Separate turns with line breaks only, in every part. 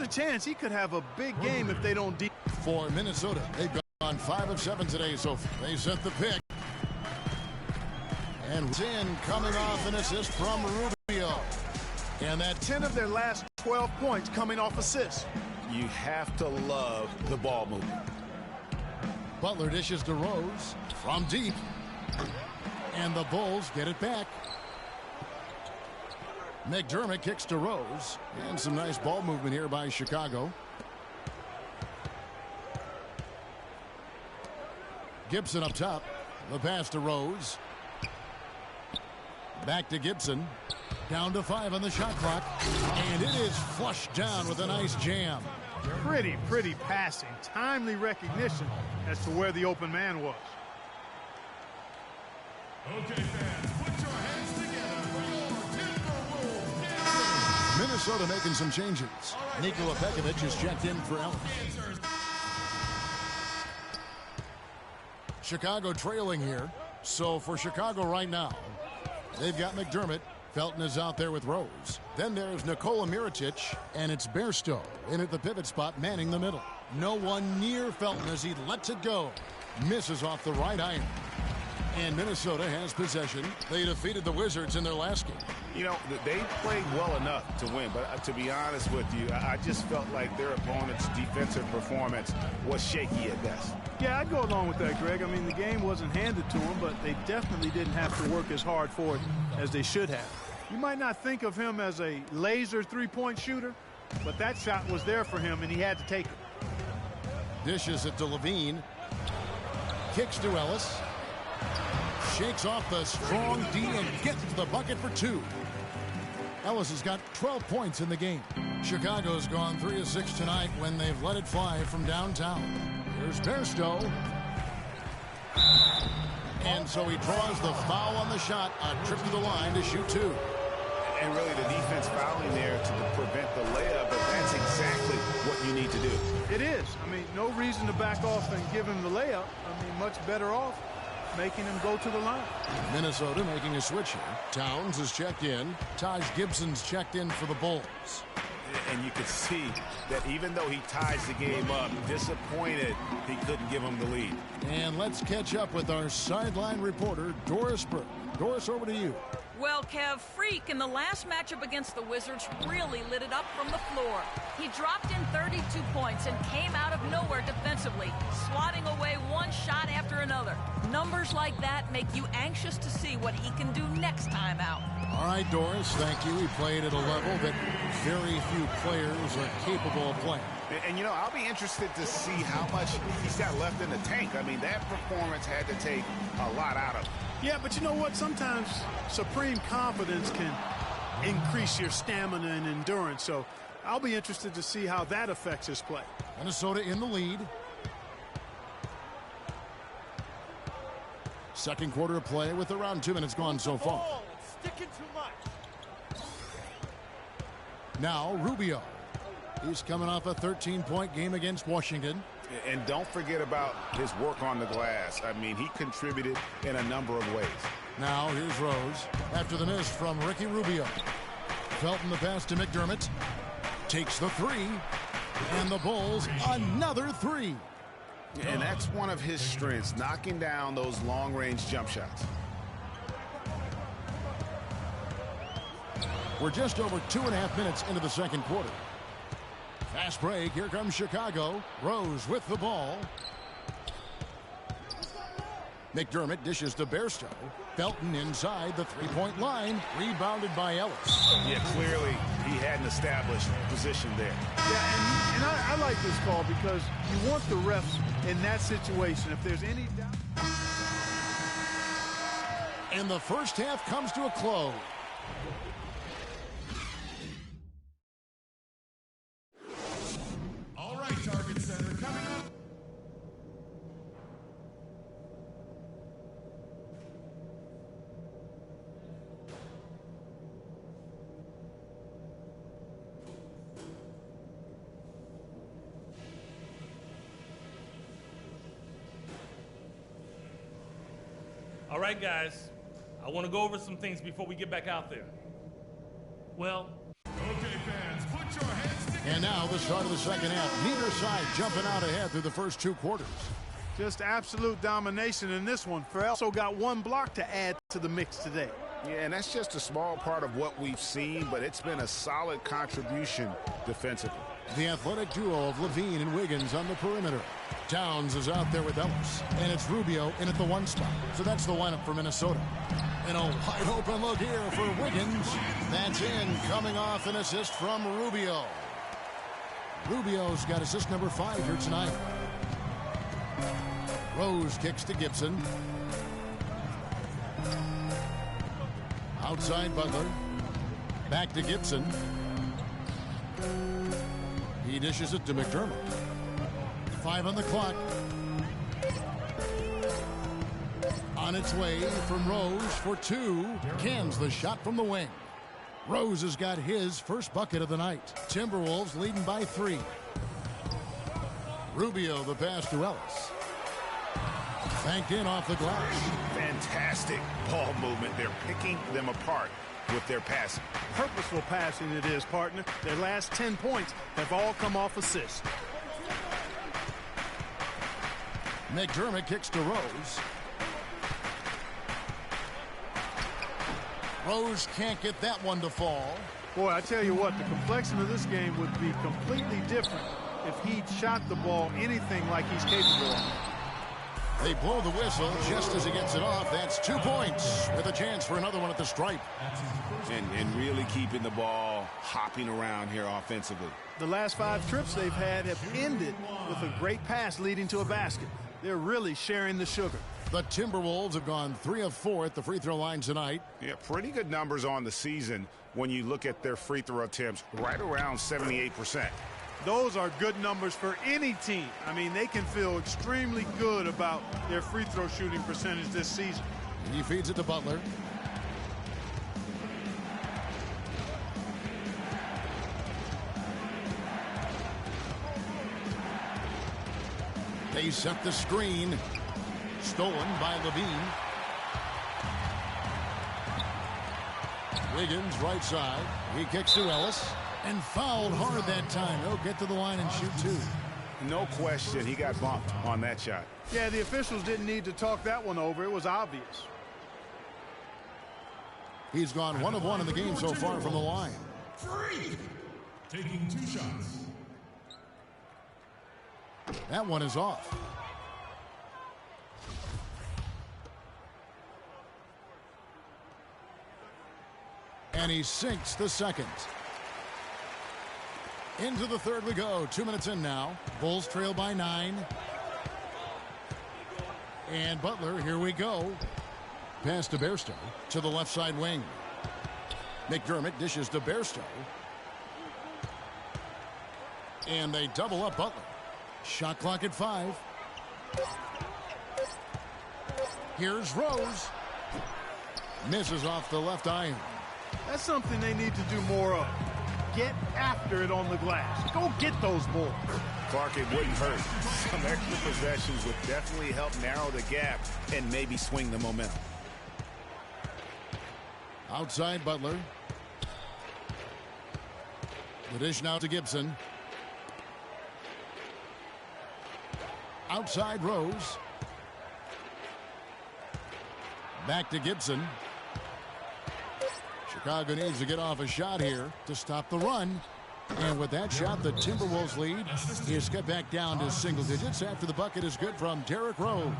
a chance he could have a big game if they don't.
For Minnesota, they've gone 5 of 7 today, so they set the pick. And in coming off an assist from Rubio. And that
10 of their last 12 points coming off assists.
You have to love the ball movement.
Butler dishes to Rose from deep. And the Bulls get it back. McDermott kicks to Rose. And some nice ball movement here by Chicago. Gibson up top. The pass to Rose. Back to Gibson. Down to 5 on the shot clock. And it is flushed down with a nice jam.
Pretty passing. Timely recognition as to where the open man was.
Okay, fans, put your hands together for your Timberwolves.
Minnesota making some changes. Nikola Pekovic is checked in for Ellis. Chicago trailing here. So for Chicago right now, they've got McDermott. Felton is out there with Rose. Then there's Nikola Mirotic, and it's Bairstow in at the pivot spot, manning the middle. No one near Felton as he lets it go. Misses off the right iron. And Minnesota has possession. They defeated the Wizards in their last game.
You know, they played well enough to win, but to be honest with you, I just felt like their opponent's defensive performance was shaky at best.
Yeah, I'd go along with that, Greg. I mean, the game wasn't handed to them, but they definitely didn't have to work as hard for it as they should have. You might not think of him as a laser three-point shooter, but that shot was there for him, and he had to take it.
Dishes it to Levine. Kicks to Ellis. Shakes off the strong D and gets to the bucket for 2. Ellis has got 12 points in the game. Chicago's gone 3 of 6 tonight when they've let it fly from downtown. Here's Bairstow. And so he draws the foul on the shot. A trip to the line to shoot 2.
And really the defense fouling there to prevent the layup, but that's exactly what you need to do.
It is. I mean, no reason to back off and give him the layup. I mean, much better off making him go to the line.
Minnesota making a switch here. Towns is checked in. Taj Gibson's checked in for the Bulls.
And you can see that even though he ties the game up, disappointed he couldn't give him the lead.
And let's catch up with our sideline reporter, Doris Burke. Doris, over to you.
Well, Kev, Freak in the last matchup against the Wizards really lit it up from the floor. He dropped in 32 points and came out of nowhere defensively, swatting away one shot after another. Numbers like that make you anxious to see what he can do next time out.
All right, Doris, thank you. He played at a level that very few players are capable of playing.
And, you know, I'll be interested to see how much he's got left in the tank. I mean, that performance had to take a lot out of him.
Yeah, but you know what? Sometimes supreme confidence can increase your stamina and endurance. So I'll be interested to see how that affects his play.
Minnesota in the lead. Second quarter of play with around 2 minutes gone so far. Now Rubio. He's coming off a 13-point game against Washington.
And don't forget about his work on the glass. I mean, he contributed in a number of ways.
Now here's Rose after the miss from Ricky Rubio. Felton the pass to McDermott. Takes the 3. And the Bulls another 3.
And that's one of his strengths, knocking down those long-range jump shots.
We're just over 2.5 minutes into the second quarter. Fast break. Here comes Chicago. Rose with the ball. McDermott dishes to Bairstow. Felton inside the three-point line. Rebounded by Ellis.
Yeah, clearly he hadn't established position there.
Yeah, and I like this call because you want the refs in that situation. If there's any doubt.
And the first half comes to a close.
All right, Target Center coming up.
All right, guys, I want to go over some things before we get back out there. Well,
Okay, fans, put your hands together.
And now the start of the second half. Neither side jumping out ahead through the first 2 quarters.
Just absolute domination in this one. Ferrell also got 1 block to add to the mix today.
Yeah, and that's just a small part of what we've seen, but it's been a solid contribution defensively.
The athletic duo of Levine and Wiggins on the perimeter. Towns is out there with Ellis, and it's Rubio in at the 1 spot. So that's the lineup for Minnesota. And a wide open look here for Wiggins. That's in, coming off an assist from Rubio. Rubio's got assist number 5 here tonight. Rose kicks to Gibson. Outside Butler. Back to Gibson. He dishes it to McDermott. 5 on the clock. On its way from Rose for 2. Cans the shot from the wing. Rose has got his first bucket of the night. Timberwolves leading by 3. Rubio the pass to Ellis. Banked in off the glass.
Fantastic ball movement. They're picking them apart with their passing.
Purposeful passing it is, partner. Their last 10 points have all come off assists.
McDermott kicks to Rose. Rose can't get that one to fall.
Boy, I tell you what, the complexion of this game would be completely different if he shot the ball anything like he's capable of.
They blow the whistle just as he gets it off. That's 2 points with a chance for another one at the stripe.
And really keeping the ball hopping around here offensively.
The last 5 trips they've had have ended with a great pass leading to a basket. They're really sharing the sugar.
The Timberwolves have gone 3 of 4 at the free throw line tonight.
Yeah, pretty good numbers on the season when you look at their free throw attempts, right around 78%.
Those are good numbers for any team. I mean, they can feel extremely good about their free throw shooting percentage this season.
He feeds it to Butler. They set the screen. Stolen by Levine. Wiggins right side. He kicks to Ellis. And fouled hard that time. He'll get to the line and shoot 2.
No question, he got bumped on that shot.
Yeah, the officials didn't need to talk that one over. It was obvious.
He's gone 1 of 1 in the game so far from the line.
Free. Taking 2 shots.
That one is off. And he sinks the second. Into the third we go. 2 minutes in now. Bulls trail by 9. And Butler, here we go. Pass to Bairstow to the left side wing. McDermott dishes to Bairstow. And they double up Butler. Shot clock at 5. Here's Rose. Misses off the left iron.
That's something they need to do more of. Get after it on the glass. Go get those balls.
Clark, it wouldn't hurt. Some extra possessions would definitely help narrow the gap and maybe swing the momentum.
Outside Butler. The dish now to Gibson. Outside Rose. Back to Gibson. Chicago needs to get off a shot here to stop the run. And with that shot, the Timberwolves lead is cut back down to single digits after the bucket is good from Derrick Rose.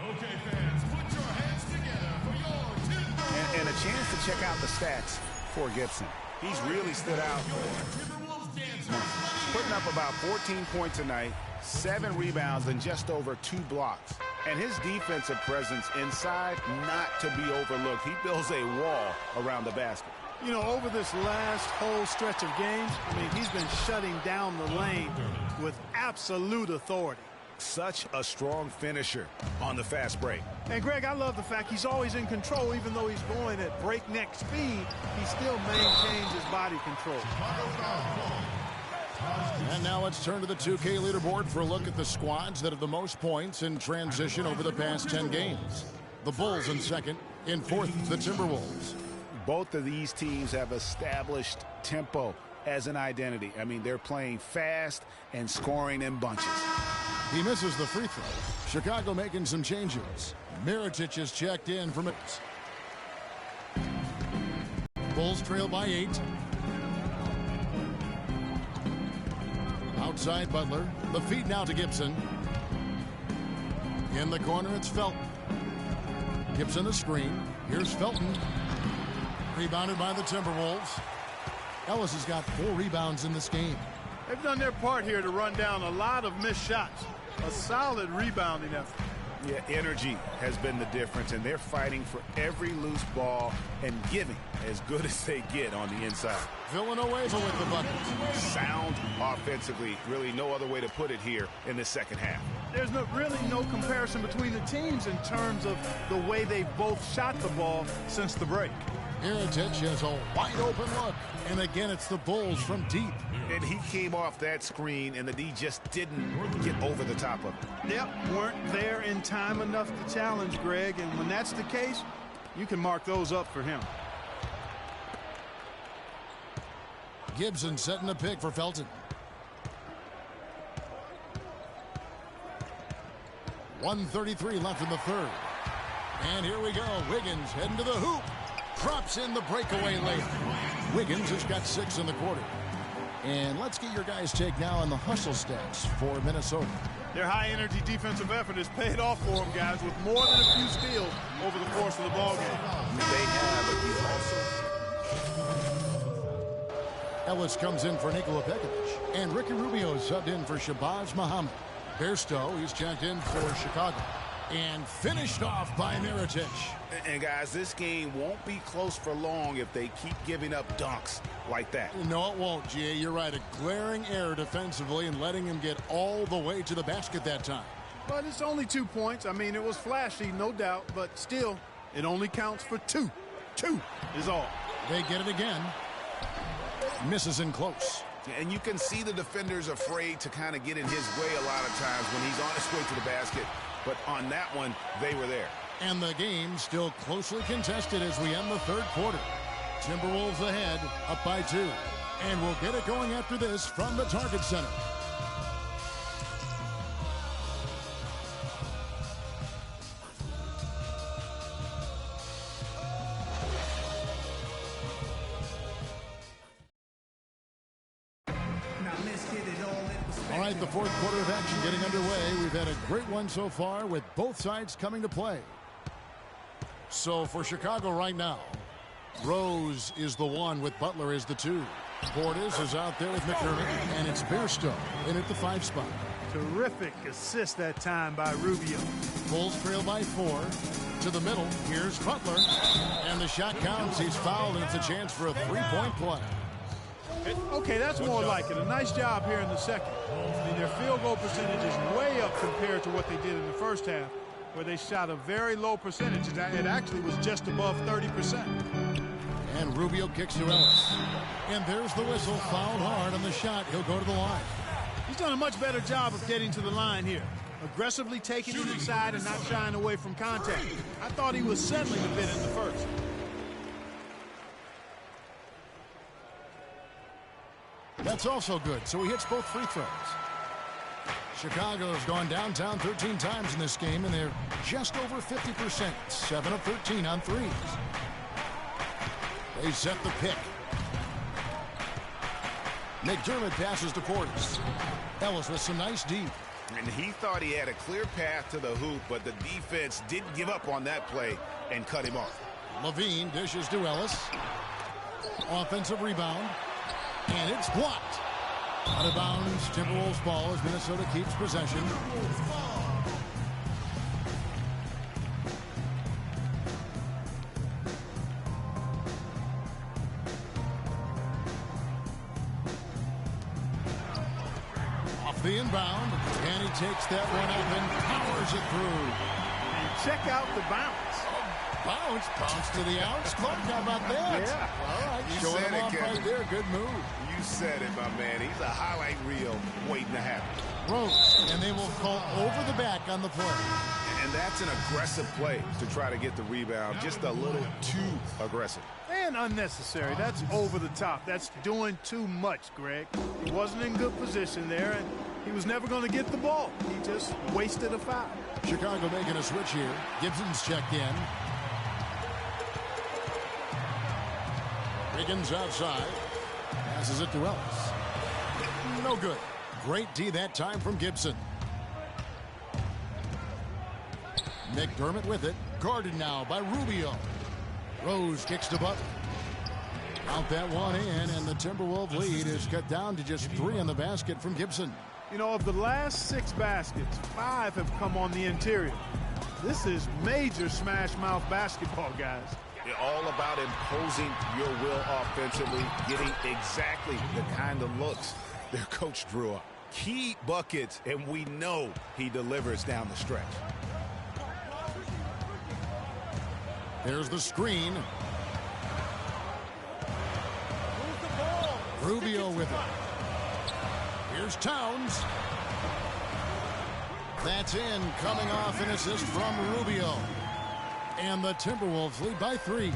Okay, fans, put your hands together for your Timberwolves.
And a chance to check out the stats for Gibson. He's really stood out.
Timberwolves dancers.
Putting up about 14 points a night, 7 rebounds, and just over 2 blocks. And his defensive presence inside, not to be overlooked. He builds a wall around the basket.
You know, over this last whole stretch of games, I mean, he's been shutting down the lane with absolute authority.
Such a strong finisher on the fast break.
And, Greg, I love the fact he's always in control. Even though he's going at breakneck speed, he still maintains his body control.
And now let's turn to the 2K leaderboard for a look at the squads that have the most points in transition over the past 10 games. The Bulls in second. In fourth, the Timberwolves.
Both of these teams have established tempo as an identity. I mean, they're playing fast and scoring in bunches.
He misses the free throw. Chicago making some changes. Mirotic is checked in for minutes. Bulls trail by 8. Outside Butler. The feed now to Gibson. In the corner, it's Felton. Gibson the screen. Here's Felton. Rebounded by the Timberwolves. Ellis has got 4 rebounds in this game.
They've done their part here to run down a lot of missed shots. A solid rebounding effort.
Yeah, energy has been the difference, and they're fighting for every loose ball and giving as good as they get on the inside.
Villanueva with the bucket.
Sound offensively, really no other way to put it here in the second half.
There's really no comparison between the teams in terms of the way they've both shot the ball since the break.
Mirotic has a wide open look. And again, it's the Bulls from deep.
And he came off that screen, and the D just didn't get over the top of it.
Yep, weren't there in time enough to challenge Greg. And when that's the case, you can mark those up for him.
Gibson setting the pick for Felton. 1:33 left in the third. And here we go. Wiggins heading to the hoop. Drops in the breakaway layup. Wiggins has got 6 in the quarter. And let's get your guys' take now on the hustle stats for Minnesota.
Their high-energy defensive effort has paid off for them, guys, with more than a few steals over the course of the ballgame.
They have, but you also...
Ellis comes in for Nikola Pekovic. And Ricky Rubio subbed in for Shabazz Muhammad. Bairstow, he's checked in for Chicago. And finished off by Mirotic.
And guys, this game won't be close for long if they keep giving up dunks like that.
No, it won't, G.A. You're right. A glaring error defensively and letting him get all the way to the basket that time.
But it's only 2 points. I mean, it was flashy, no doubt, but still, it only counts for 2. 2 is all.
They get it again. Misses in close.
And you can see the defenders afraid to kind of get in his way a lot of times when he's on his way to the basket. But on that one, they were there.
And the game still closely contested as we end the third quarter. Timberwolves ahead, up by 2. And we'll get it going after this from the Target Center. All right, the fourth quarter of action getting underway. We've had a great one so far with both sides coming to play. So for Chicago right now, Rose is the 1 with Butler as the 2. Portis is out there with McDermott, and it's Bairstow in at the 5 spot.
Terrific assist that time by Rubio.
Bulls trail by 4. To the middle, here's Butler. And the shot counts. He's fouled, and it's a chance for a 3-point play.
Okay, that's more like it. A nice job here in the second. I mean, their field goal percentage is way up compared to what they did in the first half, where they shot a very low percentage. It actually was just above 30%.
And Rubio kicks to Ellis. And there's the whistle. Fouled hard on the shot. He'll go to the line.
He's done a much better job of getting to the line here. Aggressively taking it inside and not shying away from contact. I thought he was settling a bit in the first.
That's also good, so he hits both free throws. Chicago has gone downtown 13 times in this game, and they're just over 50%. 7 of 13 on threes. They set the pick. McDermott passes to Portis. Ellis with some nice deep.
And he thought he had a clear path to the hoop, but the defense didn't give up on that play and cut him off.
Levine dishes to Ellis. Offensive rebound. And it's blocked. Out of bounds, Timberwolves ball as Minnesota keeps possession. Off the inbound, and he takes that one up and powers it through.
And check out the bounce.
Bounce to the ounce. Clark, how about that?
Yeah.
All right,
You
showing
said
him
it,
off
Kevin.
right there. Good move.
You said it, my man. He's a highlight reel waiting to happen.
Rose, and they will call over the back on the play.
And that's an aggressive play to try to get the rebound. Just a little too aggressive.
And unnecessary. That's over the top. That's doing too much, Greg. He wasn't in good position there, and he was never going to get the ball. He just wasted a foul.
Chicago making a switch here. Gibson's checked in. Wiggins outside. Passes it to Ellis. No good. Great D that time from Gibson. McDermott with it. Guarded now by Rubio. Rose kicks to Butler. Out that one in, and the Timberwolves lead is cut down to just 3 in the basket from Gibson.
You know, of the last 6 baskets, 5 have come on the interior. This is major smash mouth basketball, guys.
All about imposing your will offensively, getting exactly the kind of looks their coach drew up. Key buckets, and we know he delivers down the stretch.
There's the screen. Rubio with it. Here's Towns. That's in, coming off an assist from Rubio. And the Timberwolves lead by 3.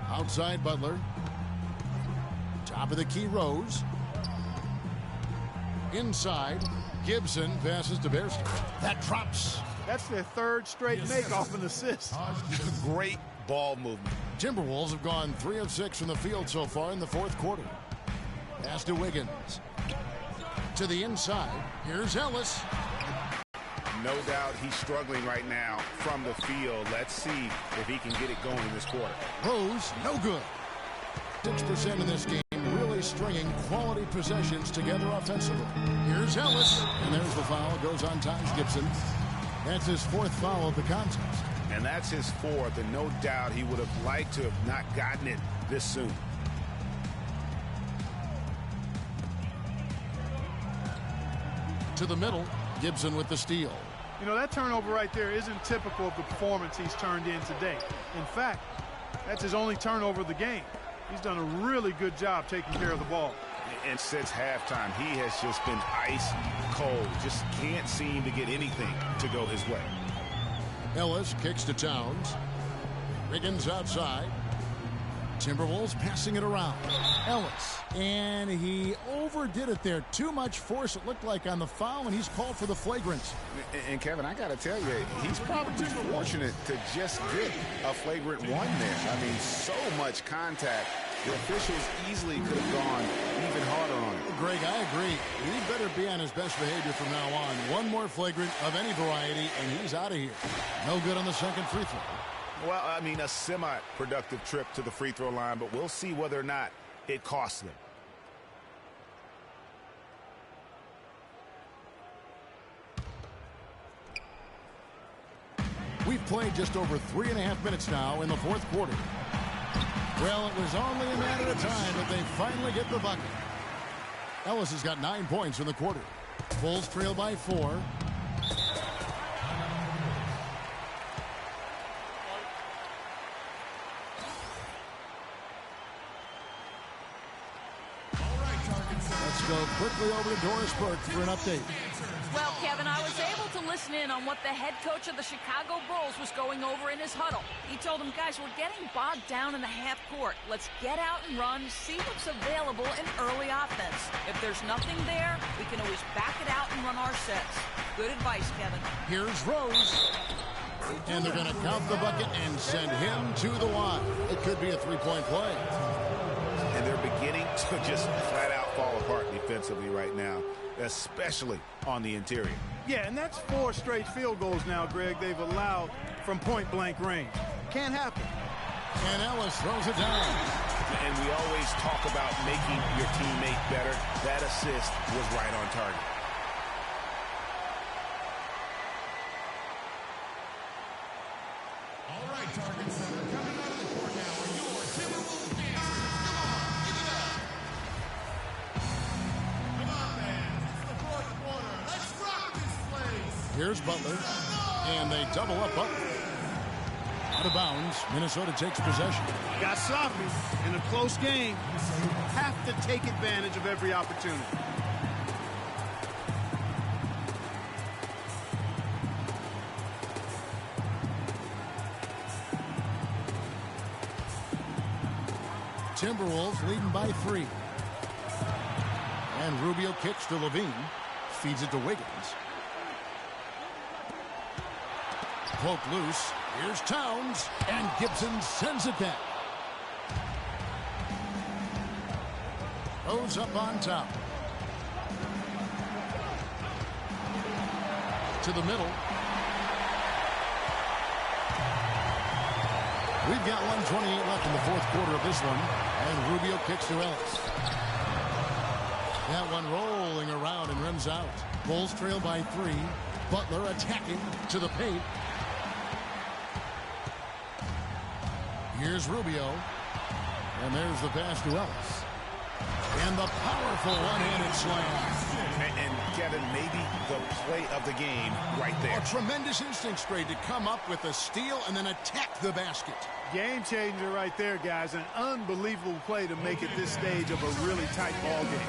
Outside Butler. Top of the key, Rose. Inside, Gibson passes to Bairstow. That drops.
That's their 3rd straight make-off and assist.
Great ball movement.
Timberwolves have gone 3 of 6 from the field so far in the 4th quarter. Pass to Wiggins. To the inside. Here's Ellis.
No doubt he's struggling right now from the field. Let's see if he can get it going this quarter.
Rose, no good. 6% in this game, really stringing quality possessions together offensively. Here's Ellis. And there's the foul. Goes on Taj Gibson. That's his 4th foul of the contest.
And that's his 4th, and no doubt he would have liked to have not gotten it this soon.
To the middle, Gibson with the steal.
You know, that turnover right there isn't typical of the performance he's turned in today. In fact, that's his only turnover of the game. He's done a really good job taking care of the ball.
And since halftime, he has just been ice cold. Just can't seem to get anything to go his way.
Ellis kicks to Towns. Wiggins outside. Timberwolves passing it around. Ellis. And he overdid it there. Too much force, it looked like, on the foul, and he's called for the flagrant.
And Kevin, I got to tell you, he's probably fortunate to just get a flagrant 1 there. I mean, so much contact. The officials easily could have gone even harder on it.
Greg, I agree. He better be on his best behavior from now on. 1 more flagrant of any variety, and he's out of here. No good on the 2nd free throw.
Well, I mean, a semi-productive trip to the free throw line, but we'll see whether or not it costs them.
We've played just over 3.5 minutes now in the 4th quarter. Well, it was only a matter of time that they finally get the bucket. Ellis has got 9 points in the quarter. Bulls trail by 4. Let's go quickly over to Doris Burke for an update.
Well, Kevin, I was able to listen in on what the head coach of the Chicago Bulls was going over in his huddle. He told them, guys, we're getting bogged down in the half court. Let's get out and run, see what's available in early offense. If there's nothing there, we can always back it out and run our sets. Good advice, Kevin.
Here's Rose. And they're going to count the bucket and send him to the line. It could be a 3-point play.
And they're beginning to just flat out fall apart defensively right now, especially on the interior.
Yeah, and that's 4 straight field goals now, Greg, they've allowed from point-blank range. Can't happen.
And Ellis throws it down.
And we always talk about making your teammate better. That assist was right on target.
All right, target setter, coming out of the court now are your Timberwolves dancers. Come on, give it up. Come on, man. It's the 4th quarter. Let's rock this place.
Here's Butler. And they double up Butler. Out of bounds. Minnesota takes possession.
Got sloppy in a close game. Have to take advantage of every opportunity.
Timberwolves leading by 3. And Rubio kicks to Levine. Feeds it to Wiggins. Poke loose. Here's Towns. And Gibson sends it back. Rose up on top. To the middle. We've got 1:28 left in the fourth quarter of this one. And Rubio kicks to Ellis. That one rolling around and rims out. Bulls trail by 3. Butler attacking to the paint. Here's Rubio. And there's the pass to Ellis. And the powerful one-handed slam.
And Kevin, maybe the play of the game right there.
A tremendous instinct straight to come up with a steal and then attack the basket.
Game changer right there, guys. An unbelievable play to make it this stage of a really tight ball game.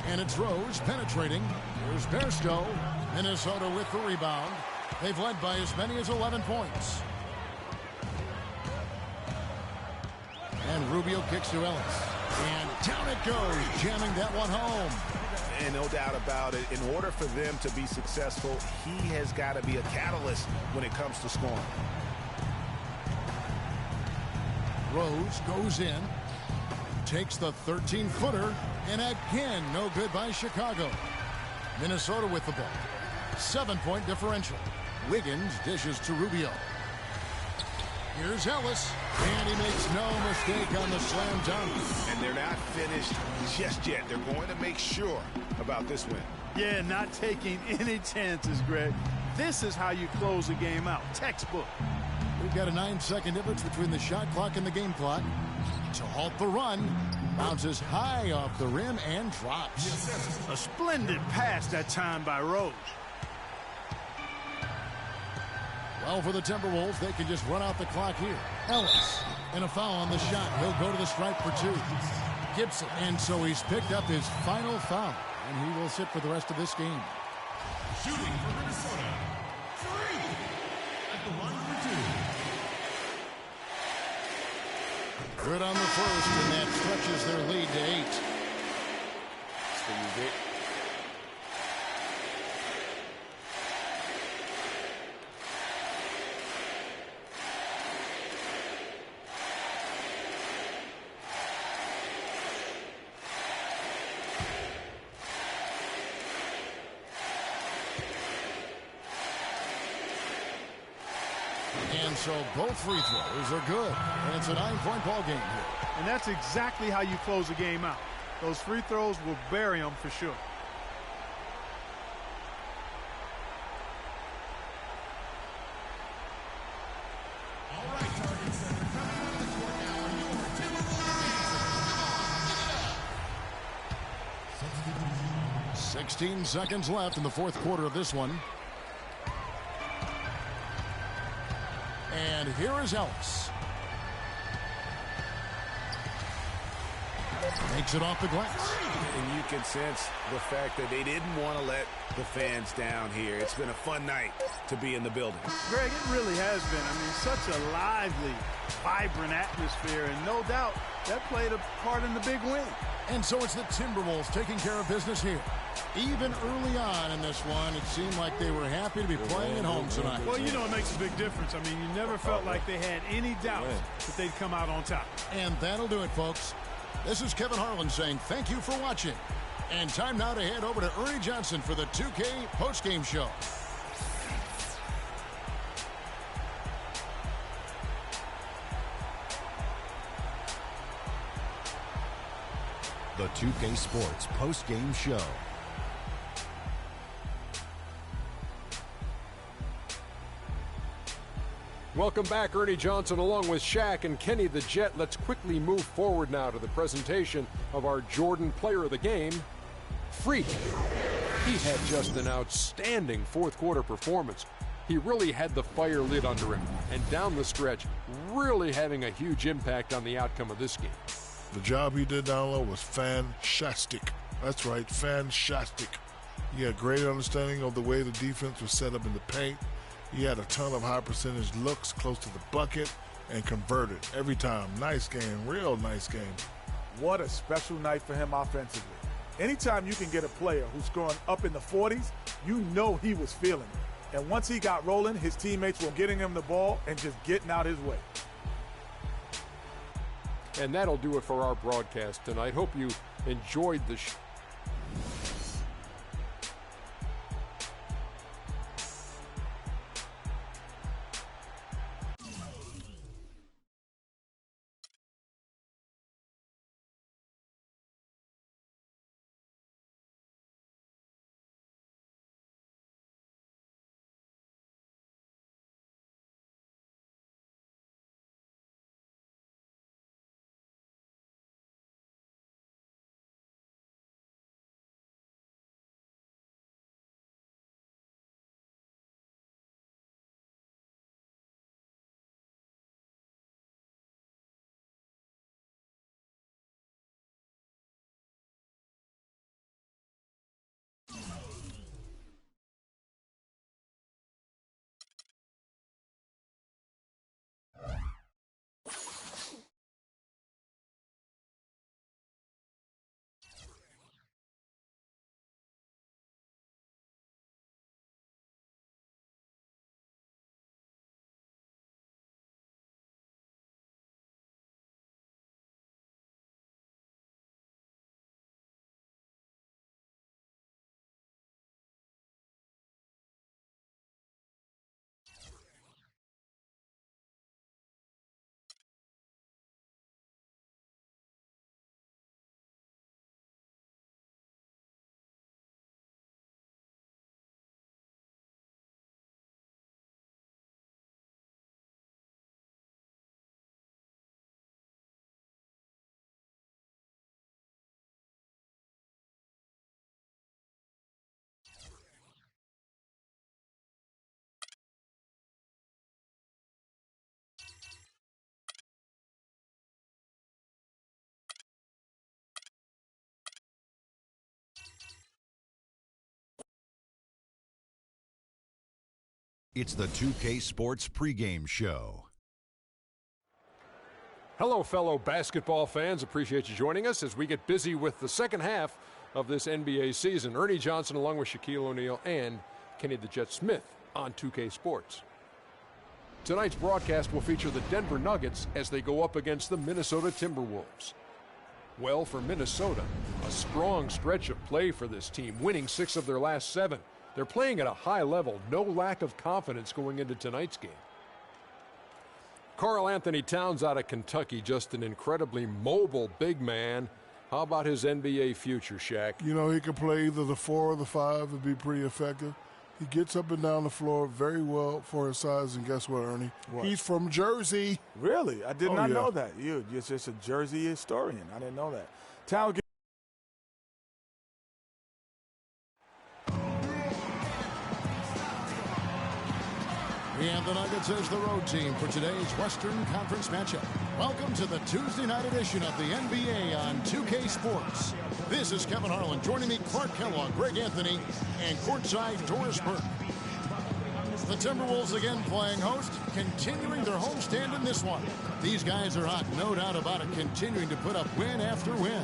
And it's Rose penetrating. Here's Bairstow. Minnesota with the rebound. They've led by as many as 11 points. And Rubio kicks to Ellis. And down it goes, jamming that one home.
And no doubt about it, in order for them to be successful, he has got to be a catalyst when it comes to scoring.
Rose goes in. Takes the 13-footer. And again, no good by Chicago. Minnesota with the ball. 7-point differential. Wiggins dishes to Rubio. Here's Ellis. And he makes no mistake on the slam dunk.
And they're not finished just yet. They're going to make sure about this win.
Yeah, not taking any chances, Greg. This is how you close a game out. Textbook.
We've got a 9-second difference between the shot clock and the game clock. To halt the run. Bounces high off the rim and drops.
A splendid pass that time by Rose.
Well, for the Timberwolves, they can just run out the clock here. Ellis, and a foul on the shot. He'll go to the stripe for 2. Gibson, and so he's picked up his final foul, and he will sit for the rest of this game.
Shooting for Minnesota. 3. At the line for 2.
Good on the first, and that stretches their lead to 8.
So you get
And so both free throws are good. And it's a 9-point ball game here.
And that's exactly how you close a game out. Those free throws will bury them for sure.
16 seconds left in the fourth quarter of this one. And here is Ellis. Makes it off the glass.
And you can sense the fact that they didn't want to let the fans down here. It's been a fun night to be in the building.
Greg, it really has been. I mean, such a lively, vibrant atmosphere, and no doubt that played a part in the big win.
And so it's the Timberwolves taking care of business here. Even early on in this one, it seemed like they were happy to be playing at home tonight.
Well, you know, it makes a big difference. I mean, you never felt like they had any doubt that they'd come out on top.
And that'll do it, folks. This is Kevin Harlan saying thank you for watching. And time now to head over to Ernie Johnson for the 2K postgame show.
The 2K Sports postgame show.
Welcome back, Ernie Johnson along with Shaq and Kenny the Jet. Let's quickly move forward now to the presentation of our Jordan Player of the Game, Freak. He had just an outstanding fourth quarter performance. He really had the fire lit under him, and down the stretch, really having a huge impact on the outcome of this game.
The job he did down low was fantastic. That's right, fantastic. He had great understanding of the way the defense was set up in the paint. He had a ton of high percentage looks close to the bucket and converted every time. Nice game, real nice game.
What a special night for him offensively. Anytime you can get a player who's scoring up in the 40s, you know he was feeling it. And once he got rolling, his teammates were getting him the ball and just getting out his way.
And that'll do it for our broadcast tonight. Hope you enjoyed the show.
It's the 2K Sports pregame show.
Hello, fellow basketball fans. Appreciate you joining us as we get busy with the second half of this NBA season. Ernie Johnson along with Shaquille O'Neal and Kenny the Jet Smith on 2K Sports. Tonight's broadcast will feature the Denver Nuggets as they go up against the Minnesota Timberwolves. Well, for Minnesota, a strong stretch of play for this team, winning 6 of their last 7. They're playing at a high level, no lack of confidence going into tonight's game. Karl Anthony Towns out of Kentucky, just an incredibly mobile big man. How about his NBA future, Shaq?
You know, he can play either the 4 or the 5 and be pretty effective. He gets up and down the floor very well for his size, and guess what, Ernie? What? He's from Jersey.
Really? I did not know that. You're just a Jersey historian. I didn't know that. Towns
Nuggets as the road team for today's Western Conference matchup. Welcome to the Tuesday night edition of the NBA on 2K Sports. This is Kevin Harlan. Joining me, Clark Kellogg, Greg Anthony, and courtside Doris Burke. The Timberwolves again playing host, continuing their homestand in this one. These guys are hot, no doubt about it, continuing to put up win after win.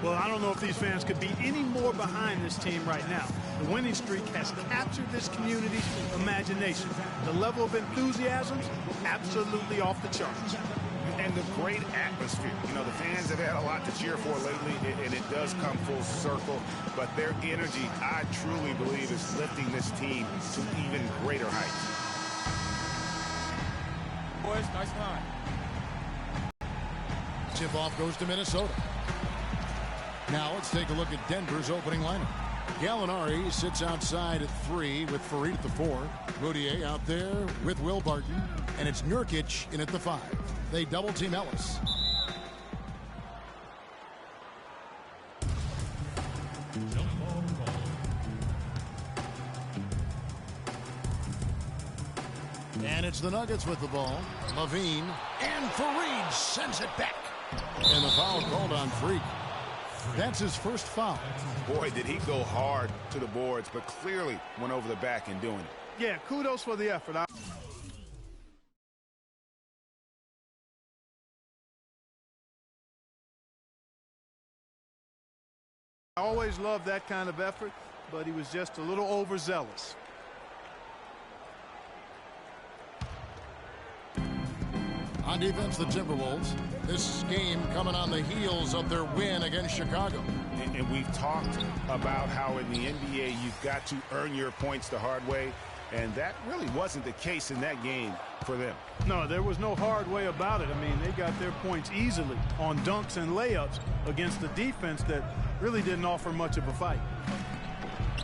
Well, I don't know if these fans could be any more behind this team right now. The winning streak has captured this community's imagination. The level of enthusiasm, absolutely off the charts.
And the great atmosphere. You know, the fans have had a lot to cheer for lately, and it does come full circle. But their energy, I truly believe, is lifting this team to even greater heights.
Boys, nice time.
Tip-off goes to Minnesota. Now let's take a look at Denver's opening lineup. Gallinari sits outside at 3 with Farid at the 4. Mudiay out there with Will Barton. And it's Nurkic in at the 5. They double-team Ellis. And it's the Nuggets with the ball. Levine and Farid sends it back. And the foul called on Freak. That's his first foul.
Boy, did he go hard to the boards, but clearly went over the back in doing it.
Yeah, kudos for the effort. I always loved that kind of effort, but he was just a little overzealous.
On defense, the Timberwolves. This game coming on the heels of their win against Chicago.
And we've talked about how in the NBA you've got to earn your points the hard way, and that really wasn't the case in that game for them.
No, there was no hard way about it. I mean, they got their points easily on dunks and layups against the defense that really didn't offer much of a fight.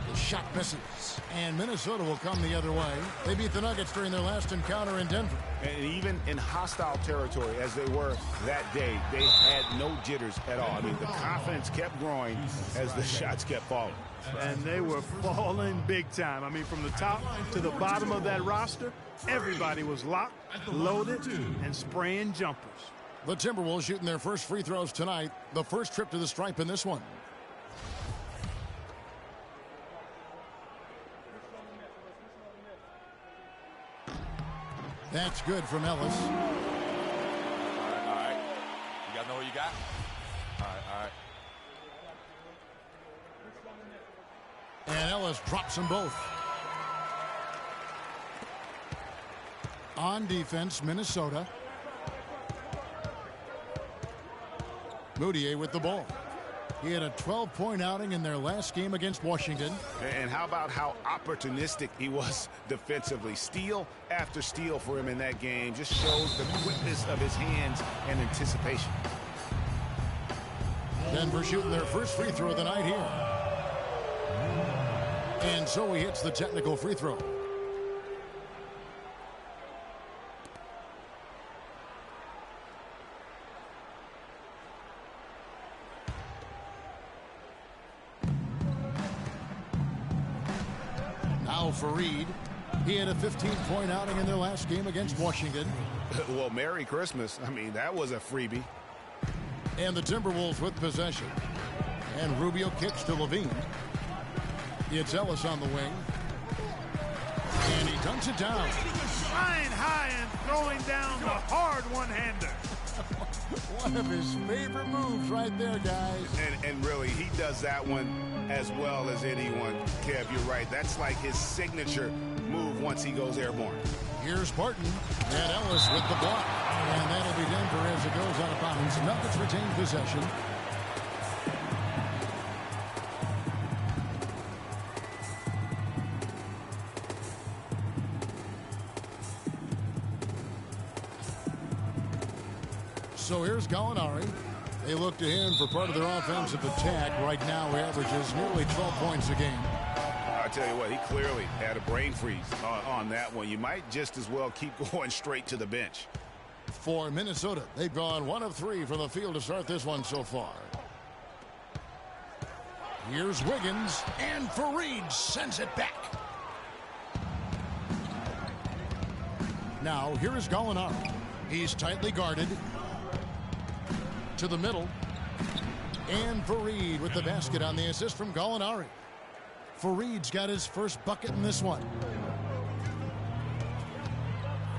The shot misses, and Minnesota will come the other way. They beat the Nuggets during their last encounter in Denver.
And even in hostile territory, as they were that day, they had no jitters at all. I mean, the confidence kept growing as the shots kept falling.
And they were falling big time. I mean, from the top to the bottom of that roster, everybody was locked, loaded, and spraying jumpers.
The Timberwolves shooting their first free throws tonight. The first trip to the stripe in this one. That's good from Ellis.
All right. You guys know what you got? All right.
And Ellis drops them both. On defense, Minnesota. Mudiay with the ball. He had a 12-point outing in their last game against Washington.
And how about how opportunistic he was defensively? Steal after steal for him in that game just shows the quickness of his hands and anticipation.
Denver shooting their first free throw of the night here. And so he hits the technical free throw. Now Farid. He had a 15-point outing in their last game against Washington.
Well, Merry Christmas. I mean, that was a freebie.
And the Timberwolves with possession. And Rubio kicks to Levine. It's Ellis on the wing. And he dunks it down.
Flying high and throwing down the hard one-hander.
One of his favorite moves right there, guys.
And really, he does that one as well as anyone. Kev, you're right. That's like his signature move once he goes airborne.
Here's Barton. And Ellis with the block. And that'll be Denver as it goes out of bounds. Nuggets retain possession. So here's Gallinari. They look to him for part of their offensive attack. Right now, he averages nearly 12 points a game.
I tell you what, he clearly had a brain freeze on that one. You might just as well keep going straight to the bench.
For Minnesota, they've gone 1 of 3 from the field to start this one so far. Here's Wiggins, and Farid sends it back. Now, here is Gallinari. He's tightly guarded. To the middle. And Fareed with the basket on the assist from Gallinari. Fareed's got his first bucket in this one.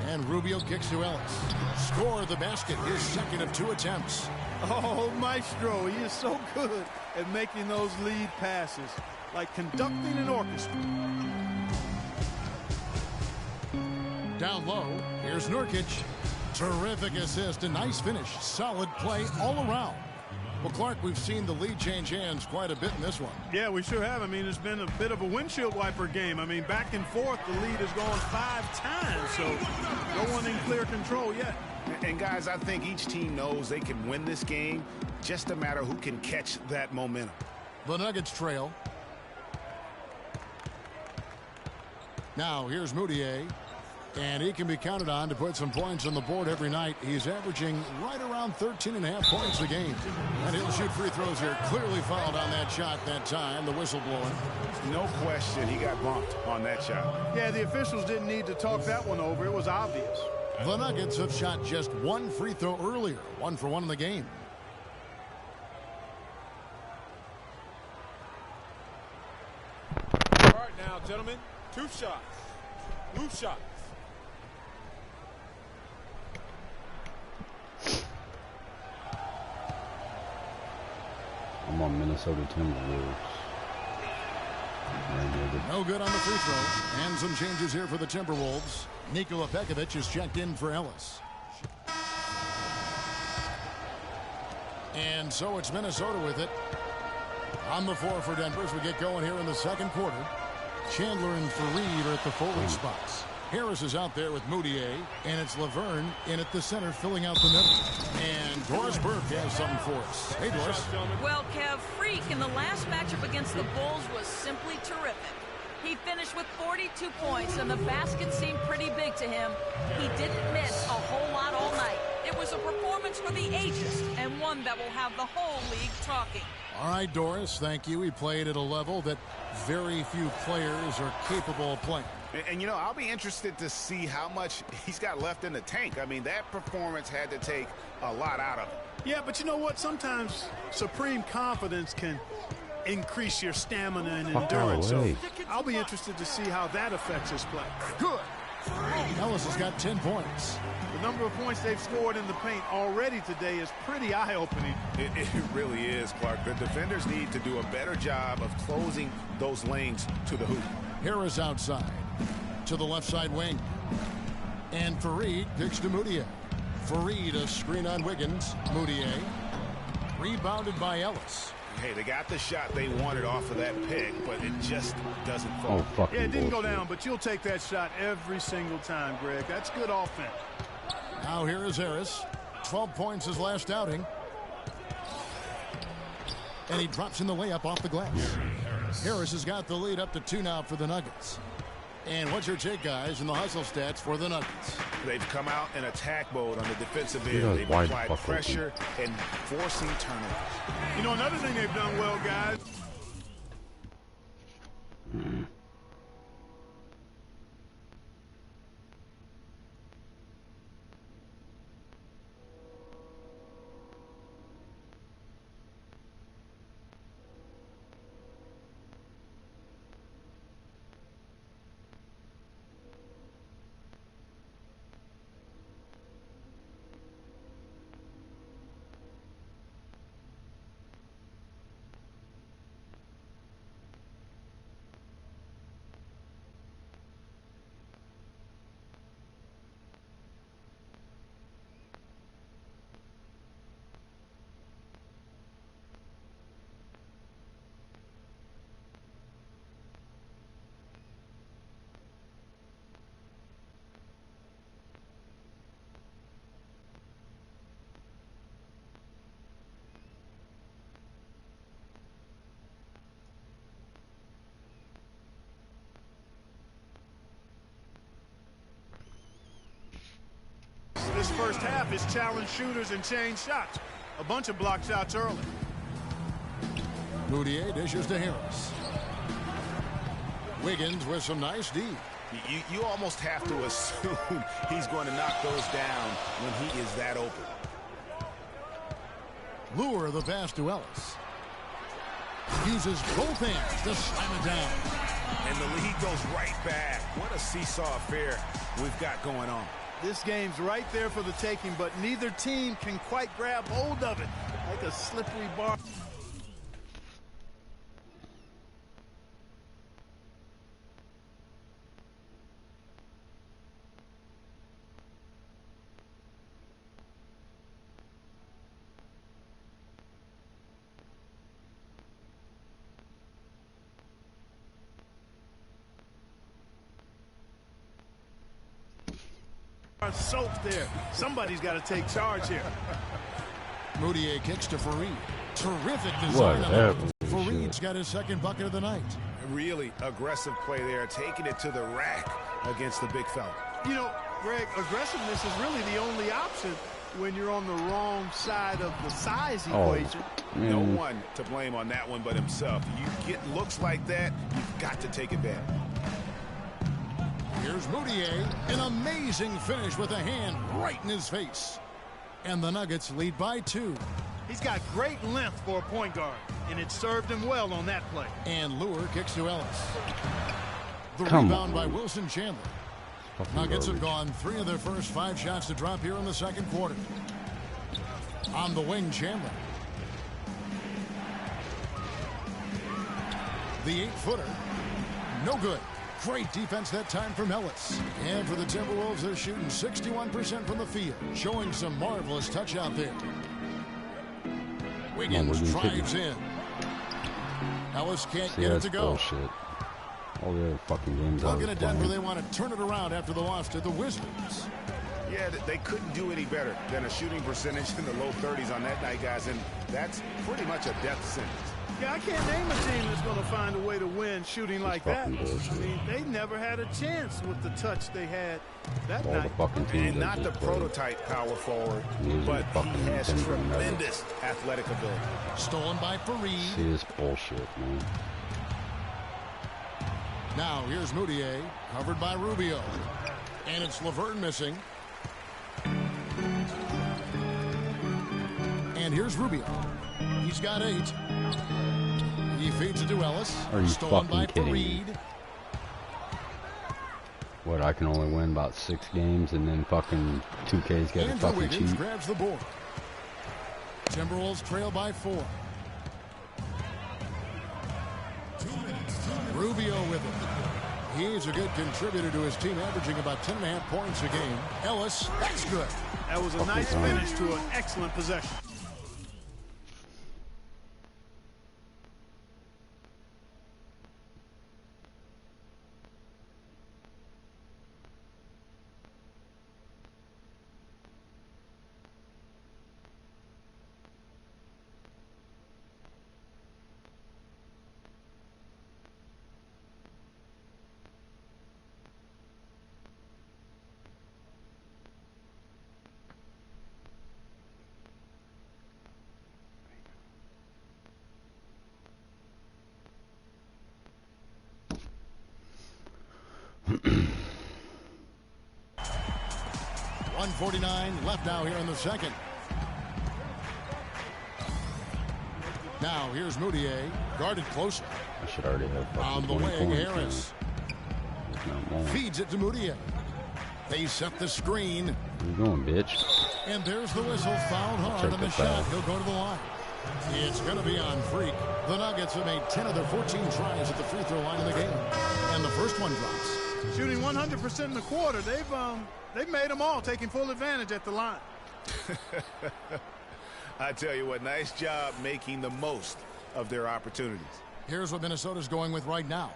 And Rubio kicks to Ellis. Score the basket, his second of 2 attempts.
Oh, Maestro, he is so good at making those lead passes, like conducting an orchestra.
Down low, here's Nurkic. Terrific assist, a nice finish. Solid play all around. Well, Clark, we've seen the lead change hands quite a bit in this one.
Yeah, we sure have. I mean, it's been a bit of a windshield wiper game. I mean, back and forth, the lead has gone 5 times, so no one in clear control yet.
And, guys, I think each team knows they can win this game. Just a matter who can catch that momentum.
The Nuggets trail. Now, here's Moutier. And he can be counted on to put some points on the board every night. He's averaging right around 13.5 points a game. And he'll shoot free throws here. Clearly fouled on that shot that time. The whistle blowing.
No question he got bumped on that shot.
Yeah, the officials didn't need to talk that one over. It was obvious.
The Nuggets have shot just 1 free throw earlier. 1 for 1 in the game.
All right now, gentlemen. 2 shots. Loose shots.
I'm on Minnesota Timberwolves.
No good on the free throw. And some changes here for the Timberwolves. Nikola Pekovic is checked in for Ellis. And so it's Minnesota with it. On the floor for Denver as we get going here in the second quarter. Chandler and Fareed are at the forward spots. Harris is out there with Moutier, and it's Laverne in at the center filling out the middle. And Doris Burke has something for us. Hey, Doris.
Well, Kev, Freak in the last matchup against the Bulls was simply terrific. He finished with 42 points, and the basket seemed pretty big to him. He didn't miss a whole lot all night. It was a performance for the ages, and one that will have the whole league talking.
All right, Doris, thank you. He played at a level that very few players are capable of playing.
And, you know, I'll be interested to see how much he's got left in the tank. I mean, that performance had to take a lot out of him.
Yeah, but you know what? Sometimes supreme confidence can increase your stamina and endurance. So I'll be interested to see how that affects his play.
Good. Ellis has got 10 points.
The number of points they've scored in the paint already today is pretty eye-opening.
It really is, Clark. The defenders need to do a better job of closing those lanes to the hoop.
Harris outside to the left side wing. And Fareed picks to Moutier. Fareed a screen on Wiggins. Moutier rebounded by Ellis.
Hey, they got the shot they wanted off of that pick, but it just doesn't fall.
Yeah, it didn't go down, but you'll take that shot every single time, Greg. That's good offense.
Now here is Harris. 12 points his last outing. And he drops in the layup off the glass. Harris has got the lead up to 2 now for the Nuggets. And what's your take, guys, in the hustle stats for the Nuggets?
They've come out in attack mode on the defensive end. They've applied pressure and forcing turnovers.
You know, another thing they've done well, guys. This first half is challenge shooters and change shots. A bunch of block shots early.
Moutier dishes to Harris. Wiggins with some nice D.
You almost have to assume he's going to knock those down when he is that open.
Lure the pass to Ellis. Uses both hands to slam it down.
And the lead goes right back. What a seesaw affair we've got going on.
This game's right there for the taking, but neither team can quite grab hold of it. Like a slippery bar. Soaked there. Somebody's got to take charge here.
Moutier kicks to Fareed. Terrific design. Fareed's got his second bucket of the night.
Really aggressive play there, taking it to the rack against the big fella.
You know, Greg, aggressiveness is really the only option when you're on the wrong side of the size equation.
No one to blame on that one but himself. You get looks like that, you've got to take advantage.
Here's Moutier, an amazing finish with a hand right in his face. And the Nuggets lead by 2.
He's got great length for a point guard, and it served him well on that play.
And Lure kicks to Ellis. The rebound by Wilson Chandler. Nuggets have gone 3 of their first 5 shots to drop here in the second quarter. On the wing, Chandler. The 8-footer. No good. Great defense that time from Ellis. And for the Timberwolves, they're shooting 61% from the field, showing some marvelous touch out there. Wiggins drives in. Ellis can't get it to go.
Bullshit. All the other fucking games
Looking at Denver, they want to turn it around after the loss to the Wizards.
Yeah, they couldn't do any better than a shooting percentage in the low 30s on that night, guys, and that's pretty much a death sentence.
Yeah, I can't name a team that's going to find a way to win shooting like that. I mean, they never had a chance with the touch they had that night.
And not the prototype power forward, but he has tremendous athletic ability.
Stolen by Fareed.
See this bullshit, man.
Now here's Moutier, covered by Rubio. And it's Laverne missing. And here's Rubio. He's got 8. He feeds it to Ellis.
Are you
Stolen
fucking
by
kidding
Fareed.
me? What, I can only win about 6 games and then fucking 2K's got to fucking
Wiggins
cheat?
grabs the board. Timberwolves trail by 4. Rubio with it. He's a good contributor to his team, averaging about 10.5 points a game. Ellis, that's good.
That was a nice finish to an excellent possession.
.149 left now here in the second. Now here's Moutier, guarded closely.
I should already have
On the wing, Harris. Feeds it to Moutier. They set the screen.
Where you going, bitch?
And there's the whistle, fouled hard on the shot. He'll go to the line. It's going to be on Freak. The Nuggets have made 10 of their 14 tries at the free throw line in the game. And the first one drops.
Shooting 100% in the quarter. They've made them all, taking full advantage at the line.
I tell you what, nice job making the most of their opportunities.
Here's what Minnesota's going with right now.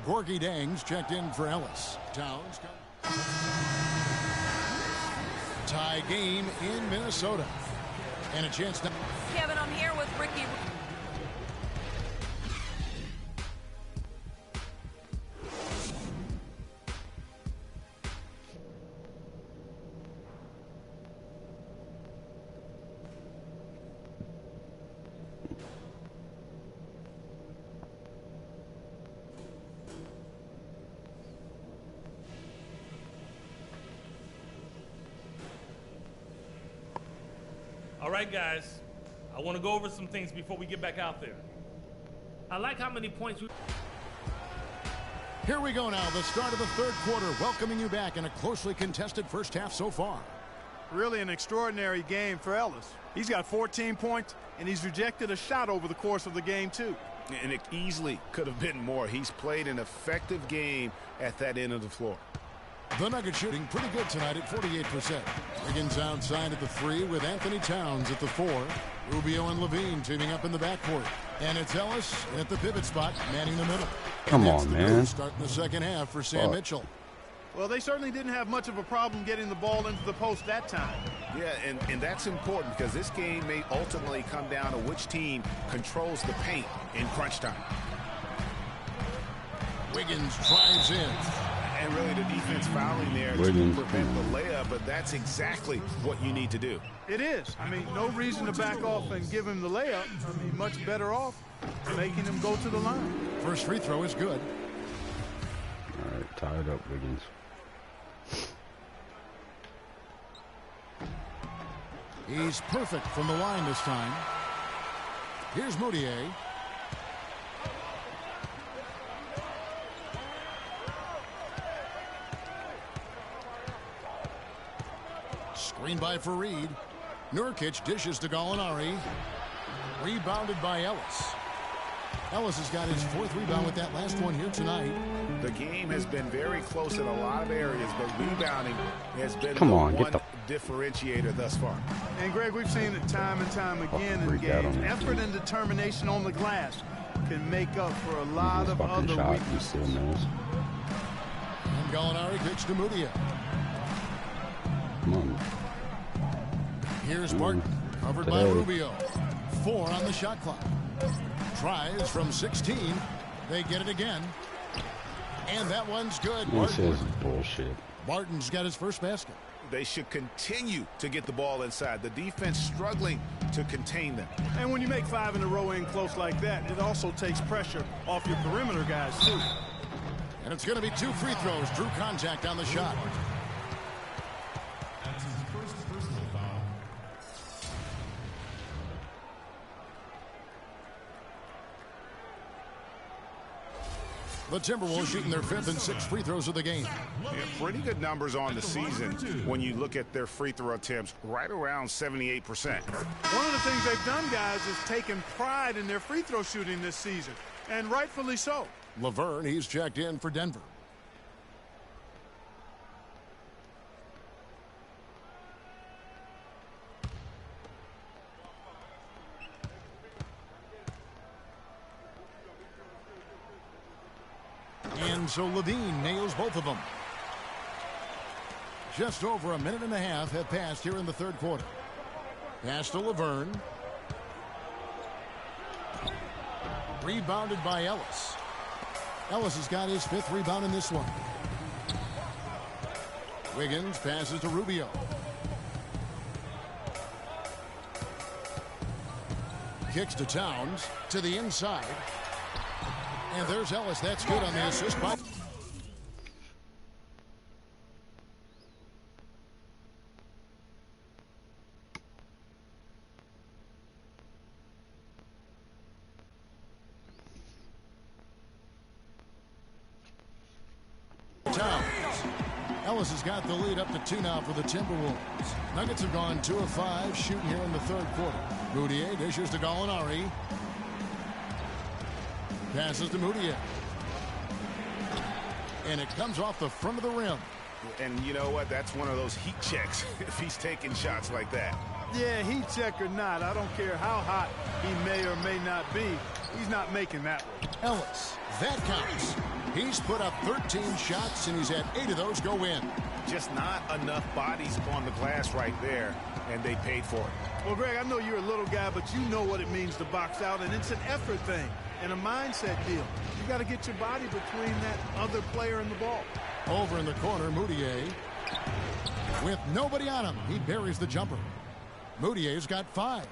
Gorgie Dangs checked in for Ellis. Towns. Tie game in Minnesota. And a chance to...
Kevin, I'm here with Ricky.
right, guys. I want to go over some things before we get back out there. I like how many points we...
Here we go now, the start of the third quarter, welcoming you back in a closely contested first half so far.
Really an extraordinary game for Ellis. He's got 14 points, and he's rejected a shot over the course of the game, too.
And it easily could have been more. He's played an effective game at that end of the floor.
The Nuggets shooting pretty good tonight at 48%. Wiggins outside at the 3 with Anthony Towns at the 4. Rubio and Levine teaming up in the backcourt. And it's Ellis at the pivot spot, manning the middle.
Come on, man.
Starting the second half for Sam Mitchell.
Well, they certainly didn't have much of a problem getting the ball into the post that time.
Yeah, and that's important because this game may ultimately come down to which team controls the paint in crunch time.
Wiggins drives in.
And really the defense fouling there to prevent the layup, but that's exactly what you need to do.
It is. I mean, no reason to back off and give him the layup. I mean, much better off making him go to the line.
First free throw is good.
All right, tied up, Wiggins.
He's perfect from the line this time. Here's Moutier. Screen by Fareed. Nurkic dishes to Gallinari. Rebounded by Ellis. Ellis has got his 4th rebound with that last one here tonight.
The game has been very close in a lot of areas, but rebounding has been the differentiator thus far.
And, Greg, we've seen it time and time again in games. Effort and determination on the glass can make up for a lot of other weaknesses.
And Gallinari kicks to Moutier.
Come on.
Here's Martin, covered by Rubio. 4 on the shot clock. Tries from 16. They get it again. And that one's good.
This is bullshit.
Martin's got his first basket.
They should continue to get the ball inside. The defense struggling to contain them.
And when you make 5 in a row in close like that, it also takes pressure off your perimeter guys, too.
And it's going to be 2 free throws. Drew contact on the shot. The Timberwolves shooting their 5th and 6th free throws of the game.
Yeah, pretty good numbers on the season when you look at their free throw attempts, right around 78%.
One of the things they've done, guys, is taken pride in their free throw shooting this season, and rightfully so.
Laverne, he's checked in for Denver. And so Levine nails both of them. Just over a minute and a half have passed here in the third quarter. Pass to Laverne. Rebounded by Ellis. Ellis has got his 5th rebound in this one. Wiggins passes to Rubio. Kicks to Towns to the inside. And there's Ellis. That's good on the assist by... Towns. Ellis has got the lead up to 2 now for the Timberwolves. Nuggets have gone 2 of 5 shooting here in the third quarter. Moutier dishes to Gallinari. Passes to Moutier. And it comes off the front of the rim.
And you know what? That's one of those heat checks if he's taking shots like that.
Yeah, heat check or not, I don't care how hot he may or may not be. He's not making that one.
Ellis, that counts. He's put up 13 shots, and he's had 8 of those go in.
Just not enough bodies on the glass right there, and they paid for it.
Well, Greg, I know you're a little guy, but you know what it means to box out, and it's an effort thing and a mindset deal. You got to get your body between that other player and the ball.
Over in the corner, Moutier. With nobody on him, he buries the jumper. Moutier's got 5.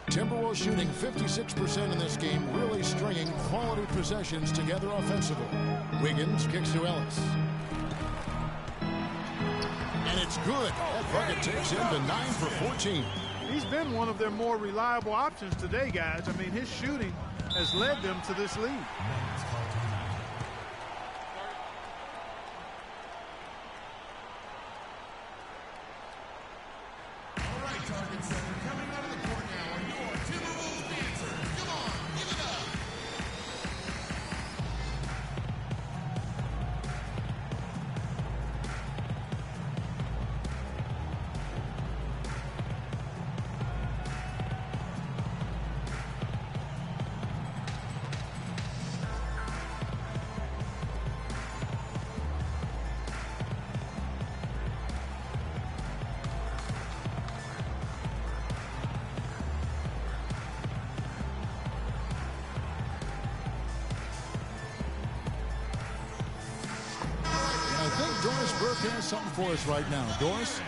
Timberwolves shooting 56% in this game, really stringing quality possessions together offensively. Wiggins kicks to Ellis. And it's good. That bucket takes him to 9 for 14.
He's been one of their more reliable options today, guys. I mean, his shooting has led them to this lead.
All right, target center, coming out of the court now are your Timberwolves dancers. Come on, give it up.
Doris Burke has something for us right now. Doris?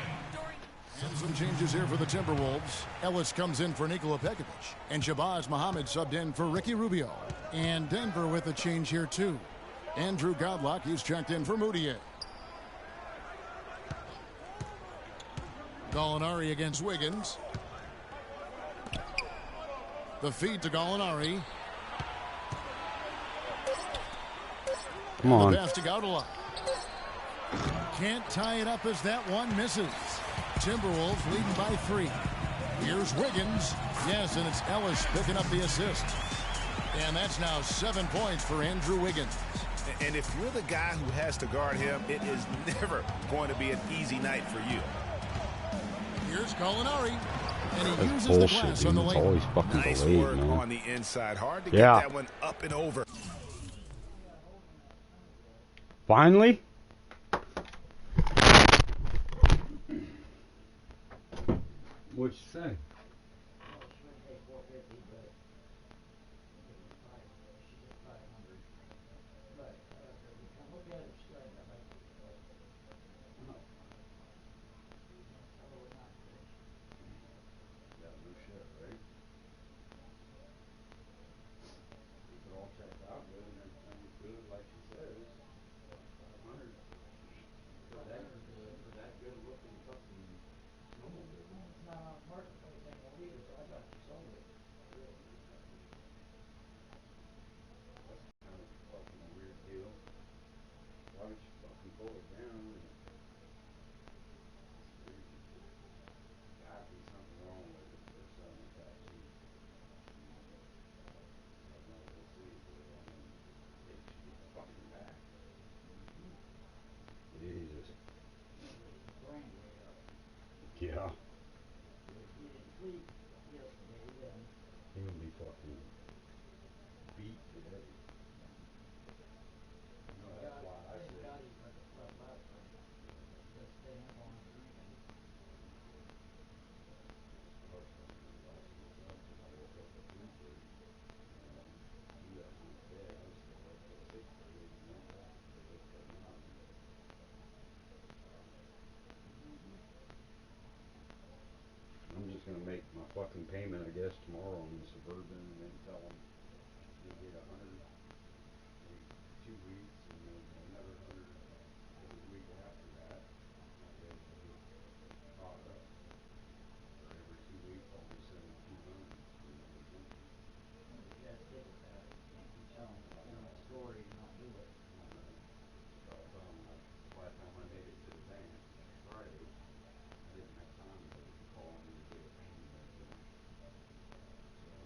And some changes here for the Timberwolves. Ellis comes in for Nikola Pekovic. And Shabazz Muhammad subbed in for Ricky Rubio. And Denver with a change here, too. Andrew Godlock, he's checked in for Moutier. Gallinari against Wiggins. The feed to Gallinari.
Come on.
The pass to Gaudala. Can't tie it up as that one misses. Timberwolves leading by 3. Here's Wiggins. Yes, and it's Ellis picking up the assist. And that's now 7 points for Andrew Wiggins.
And if you're the guy who has to guard him, it is never going to be an easy night for you.
Here's Gallinari. And he
That's
uses
bullshit,
the glass
dude.
on the
It's
lane.
always fucking
Nice
delayed,
work
man.
on the inside. Hard to get
Yeah.
that one up and over.
Finally? What'd you say? Yeah. He would be fucking beat today. No, that's why I said. I'm just gonna make my fucking payment, I guess, tomorrow on the Suburban, and then tell them you get 100 in 2 weeks, and then another 100 the week after that. I'll be able to get caught up. For every 2 weeks, I'll be sending 200. Last time I made it to the bank Friday, I didn't have time to call them and get a payment back to them. So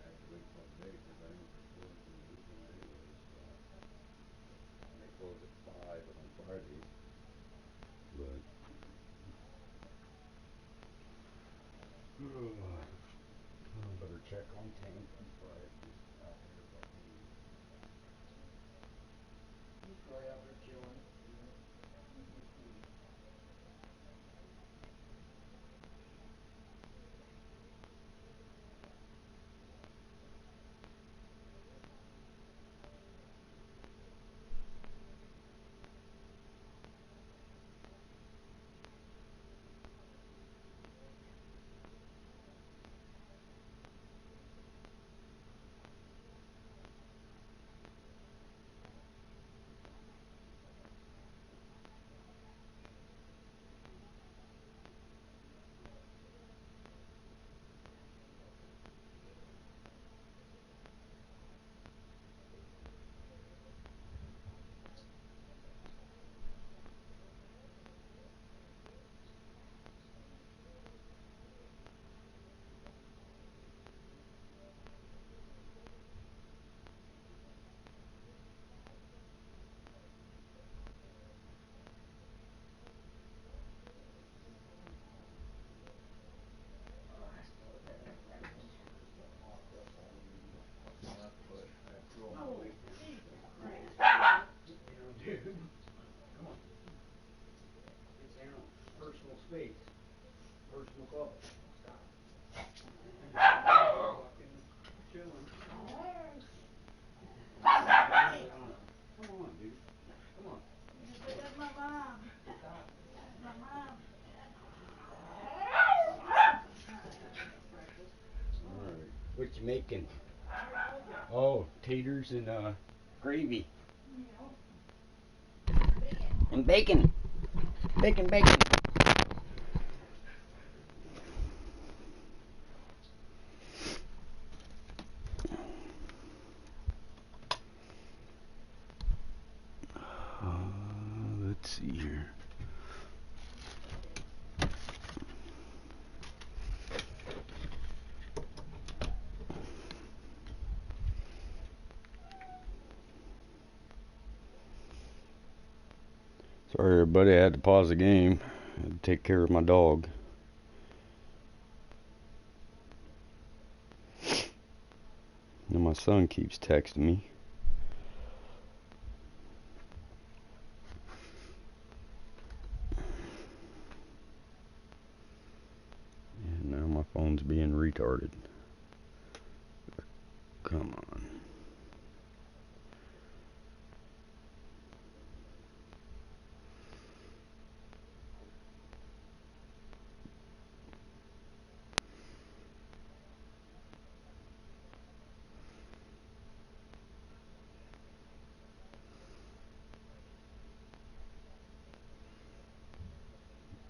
I had to wait till today because I didn't close the weekend anyways. And they close at 5 on Fridays. But I better check on tank on Friday. Just out there fucking. What you making? Oh, taters and gravy. And bacon. Bacon, bacon. Let's see here. Sorry everybody, I had to pause the game. I had to take care of my dog. And my son keeps texting me. And now my phone's being retarded. Come on.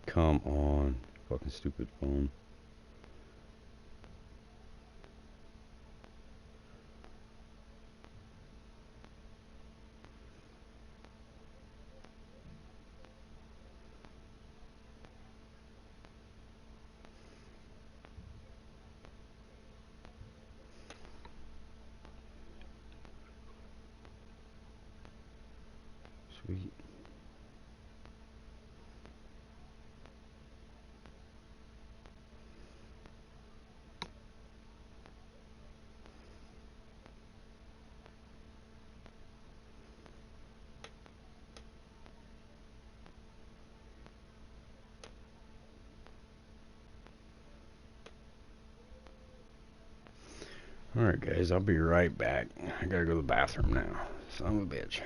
Come on, fucking stupid phone. Sweet. Alright guys, I'll be right back. I gotta go to the bathroom now. Son of a bitch.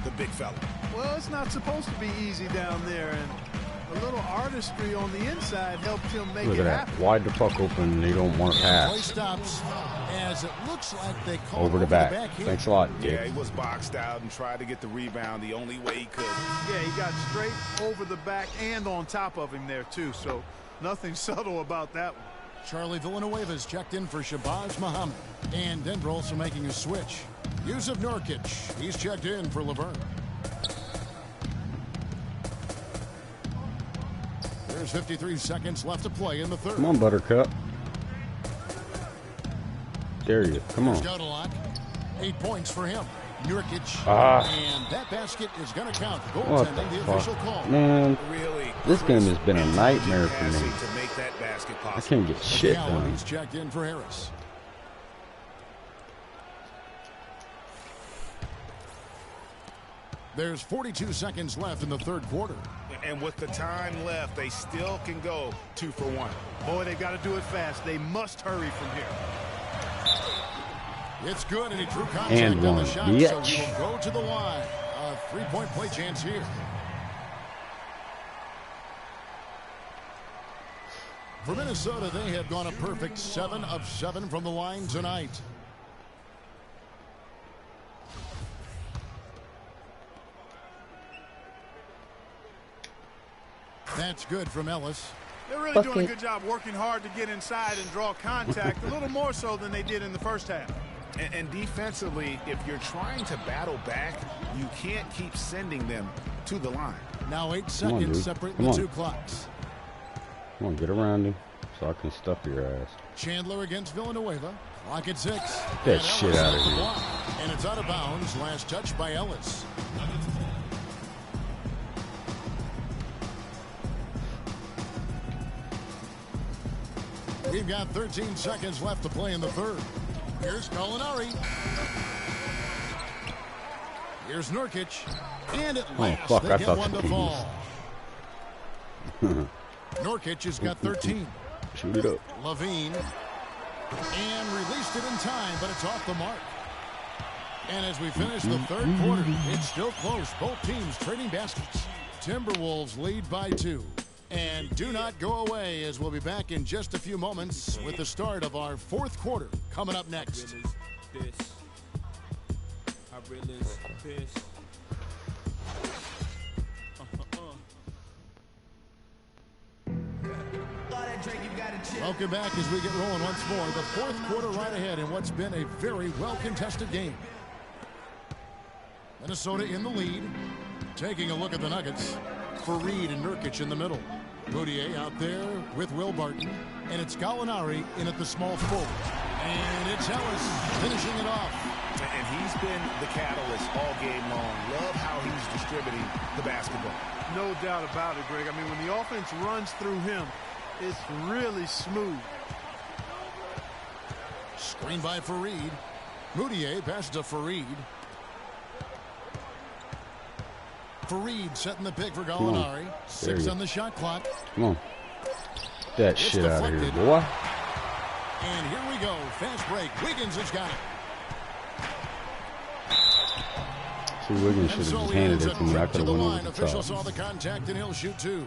The big fella.
Well, it's not supposed to be easy down there, and a little artistry on the inside helped him make
Look
it
at that.
happen.
Wide the puck open. They don't want to
Play
pass.
stops as it looks like they call
Over the back.
here.
Thanks a lot,
Yeah,
Dick.
he was boxed out and tried to get the rebound the only way he could.
Yeah, he got straight over the back and on top of him there, too, so nothing subtle about that one.
Charlie Villanueva's checked in for Shabazz Muhammad. And Denver also making a switch. Yusuf Nurkic, he's checked in for Laverne. There's 53 seconds left to play in the third.
Come on, Buttercup. Dare you. Come on.
Godalak, 8 points for him. Nurkic. And that basket is going to count.
What
Goaltending, the
the
official
fuck?
call.
Man,
Really,
this game has been a nightmare for me.
to make that basket
I
possible.
can't get shit
Gallo,
done.
he's checked in for Harris. There's 42 seconds left in the third quarter.
And with the time left, they still can go 2 for 1.
Boy, they got to do it fast. They must hurry from here.
It's good, and he drew contact
And
on
one.
the shot,
Bitch.
so he will go to the line. A three-point play chance here. For Minnesota, they have gone a perfect 7 of 7 from the line tonight. That's good from Ellis.
They're really doing a good job working hard to get inside and draw contact, a little more so than they did in the first half.
And defensively, if you're trying to battle back, you can't keep sending them to the line.
Now 8
Come on,
seconds
dude.
separate
Come
the
on.
two clocks.
Come on, get around him so I can stuff your ass.
Chandler against Villanueva. Clock at 6.
Get that shit
Ellis
out of
off the
here.
block. And it's out of bounds. Last touch by Ellis. We've got 13 seconds left to play in the third. Here's Gallinari. Here's Nurkic. And at last,
fuck,
they
I
get
thought
one to
that was-
fall. Nurkic has got 13.
Shoot it up.
Levine. And released it in time, but it's off the mark. And as we finish the third quarter, it's still close. Both teams trading baskets. Timberwolves lead by 2. And do not go away, as we'll be back in just a few moments with the start of our fourth quarter coming up next. Welcome back as we get rolling once more. The fourth quarter right ahead in what's been a very well-contested game. Minnesota in the lead. Taking a look at the Nuggets. Fareed and Nurkic in the middle. Moutier out there with Will Barton. And it's Gallinari in at the small forward. And it's Ellis finishing it off.
And he's been the catalyst all game long. Love how he's distributing the basketball.
No doubt about it, Greg. I mean, when the offense runs through him, it's really smooth.
Screen by Fareed. Moutier passes to Fareed. Fareed setting the pick for Gallinari. 6 on the shot clock.
Come on. Get that
It's
shit out of here,
deflected.
boy.
And here we go. Fast break. Wiggins has got it.
See, Wiggins should have just handed it to me. I could
To
have
the
went
line.
over the
Official
top.
saw the contact, and he'll shoot 2.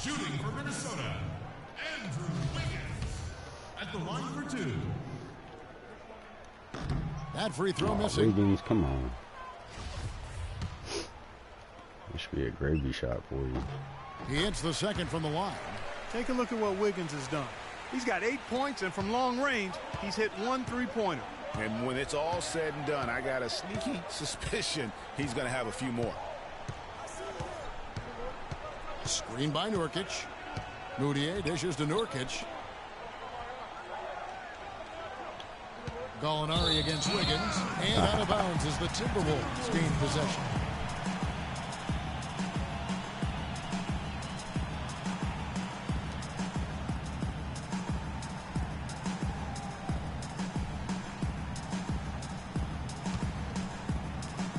Shooting for Minnesota, Andrew Wiggins. At the line for 2.
That free throw missing.
Wiggins, come on. This should be a gravy shot for you.
He hits the second from the line.
Take a look at what Wiggins has done. He's got 8 points, and from long range, he's hit 1 3-pointer.
And when it's all said and done, I got a sneaky suspicion he's going to have a few more.
Screen by Nurkic. Moutier dishes to Nurkic. Gallinari against Wiggins. And out of bounds as the Timberwolves gain possession.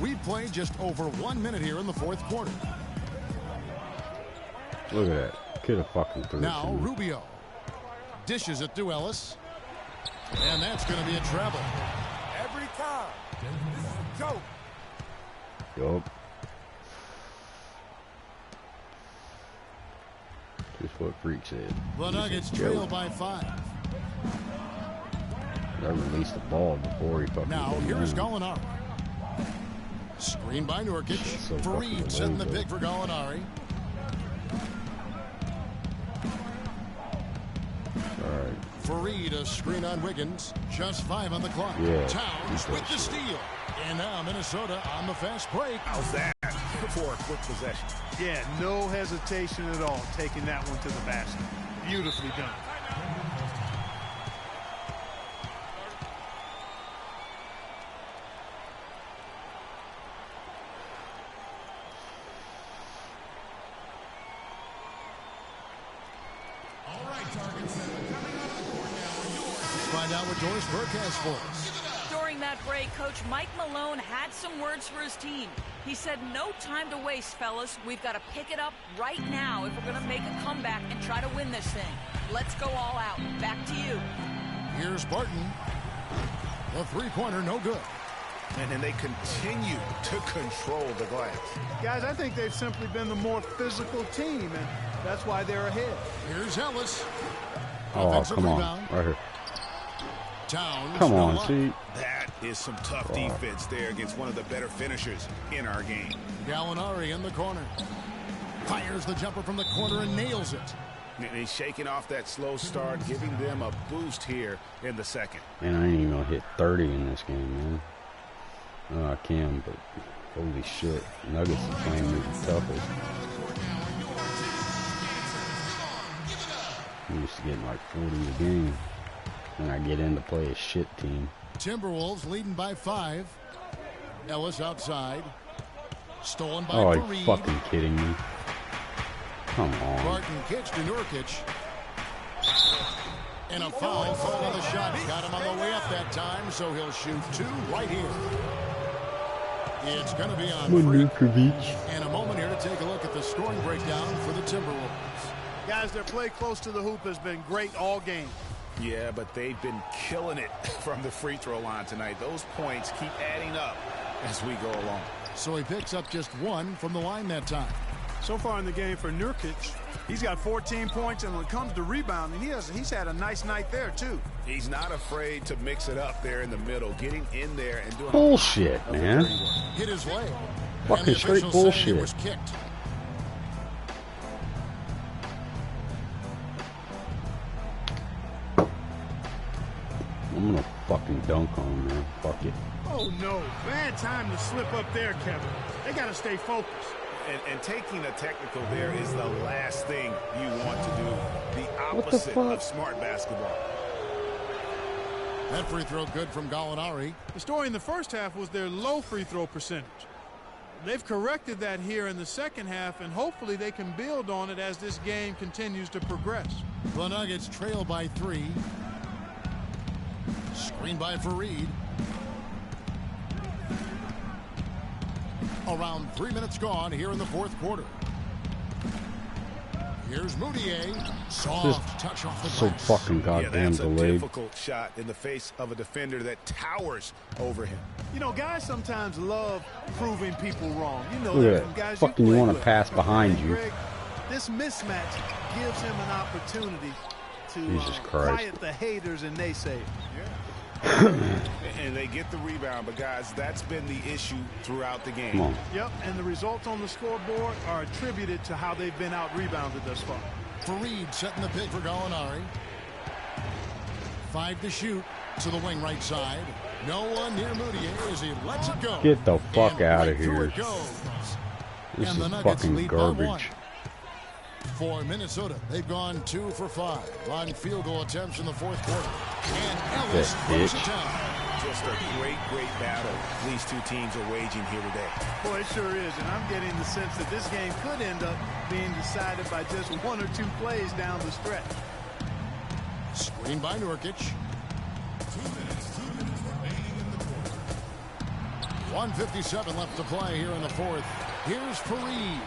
We play just over 1 minute here in the fourth quarter.
Look at that. Could have fucking threw it
Now
to me.
Rubio dishes it to Ellis. And that's going to be a travel.
Every time. This is a joke.
Yup. Just what Freak said.
The Nuggets trail by 5.
I released the ball before he fucking
Now
came
here's
in.
Gallinari. Screen by Nurkic.
So fucking
Fareed setting the
low,
pick for Gallinari.
Alright.
Fareed a screen on Wiggins. Just 5 on the clock.
Yeah,
Towns
keep
with
that
the
shit.
steal. And now Minnesota on the fast break.
How's that for a quick possession?
Yeah, no hesitation at all taking that one to the basket. Beautifully done.
All right, Target Center, coming up the court now are yours.
Let's find out what Doris Burke has for us.
During that break, Coach Mike Malone had some words for his team. He said, no time to waste, fellas. We've got to pick it up right now if we're going to make a comeback and try to win this thing. Let's go all out. Back to you.
Here's Barton. The three-pointer, no good.
And they continue to control the glass.
Guys, I think they've simply been the more physical team, and that's why they're ahead.
Here's Ellis.
Oh,
Offensive
come on.
rebound.
Right here.
Towns,
Come
no
on,
luck.
see?
That is some tough defense there against one of the better finishers in our game.
Gallinari in the corner. Fires the jumper from the corner and nails it.
And he's shaking off that slow start, giving them a boost here in the second.
Man, I ain't even gonna hit 30 in this game, man. Oh, I can, but holy shit. Nuggets are playing me the toughest. I'm used to getting like 40 a game when I get in to play a shit team.
Timberwolves leading by 5. Ellis outside. Stolen by
Oh, are you
Fareed.
fucking kidding me? Come on.
Barton kicks to Nurkic. And a foul call on the shot. Got him on the way up that time, so he'll shoot 2 right here. It's going to be on Freak. And a moment here to take a look at the scoring breakdown for the Timberwolves.
Guys, their play close to the hoop has been great all game.
Yeah, but they've been killing it from the free throw line tonight. Those points keep adding up as we go along.
So he picks up just 1 from the line that time.
So far in the game for Nurkic, he's got 14 points, and when it comes to rebounding, he's had a nice night there, too.
He's not afraid to mix it up there in the middle, getting in there and doing
Bullshit, man.
Hit his leg.
Fucking straight bullshit.
Was kicked.
I'm gonna fucking dunk on him, man. Fuck it.
Oh, no. Bad time to slip up there, Kevin. They got to stay focused.
And taking a technical there is the last thing you want to do. The
What the
opposite
fuck?
of smart basketball.
That free throw good from Gallinari.
The story in the first half was their low free throw percentage. They've corrected that here in the second half, and hopefully they can build on it as this game continues to progress.
The Nuggets trail by 3. Screen by Fareed. Around 3 minutes gone here in the fourth quarter. Here's Moutier. Soft touch off the
So
glass.
fucking
Yeah,
goddamn
that's a
delayed.
difficult shot in the face of a defender that towers over him.
You know, guys sometimes love proving people wrong. You know,
Look
there's
at
some
that.
guys
Fucking
you
you
play
wanna
with.
pass behind you.
Greg, this mismatch gives him an opportunity to
Jesus Christ.
quiet the haters and naysayers.
And they get the rebound, but guys, that's been the issue throughout the game.
Come on.
Yep, and the results on the scoreboard are attributed to how they've been out-rebounded thus far.
Fareed setting the pick for Gallinari. 5 to shoot to the wing right side. No one near Moutier as he lets it go.
Get the fuck
And
out
right
of
through
here.
it goes.
This
And the
is
Nuggets
fucking
lead by 1.
garbage.
For Minnesota, they've gone 2 for 5 on field goal attempts in the fourth quarter. And Ellis
That
throws
bitch.
it down.
Just a great battle these two teams are waging here today.
Boy, it sure is, and I'm getting the sense that this game could end up being decided by just 1 or 2 plays down the stretch.
Screen by Nurkic. 1:57 left to play here in the fourth. Here's Fareed.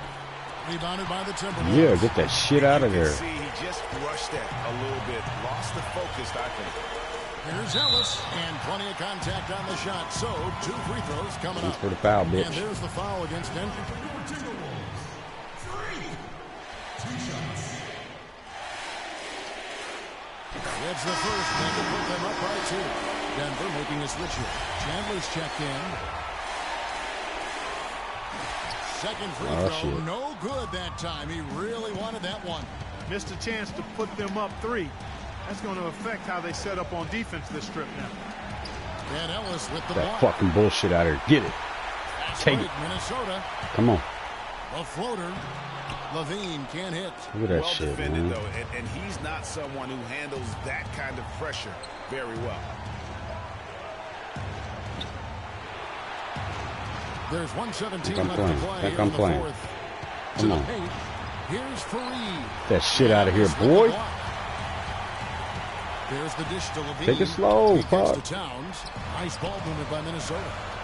Rebounded by the Timberwolves.
Yeah, get that shit out of
You can
there.
see he just rushed that a little bit. Lost the focus, I think.
Here's Ellis, and plenty of contact on the shot. So, 2 free throws coming
Thanks
up.
for the foul,
And
bitch.
there's the foul against Denver. It's the first, and to put them up by 2. Denver making a switch here. Chandler's checked in. Second free
Oh,
throw,
shit.
no good that time. He really wanted that one.
Missed a chance to put them up 3. That's going to affect how they set up on defense this trip now.
And Ellis with the
That
block.
fucking bullshit out of here. Get it.
Fast
Take
break,
it.
Minnesota.
Come on.
A floater. Levine can't hit.
Look at that
Well
shit,
defended,
man.
though, and he's not someone who handles that kind of pressure very well.
There's 1:17
I'm
left to
playing.
play
Think
here
I'm
in the
playing.
fourth. To
Come
the
on.
paint. Here's Fareed.
That shit out of here,
Ellis with
boy.
the block. There's the dish to Levine.
Take it slow,
He gets
fuck.
to Towns. Nice ball movement by Minnesota.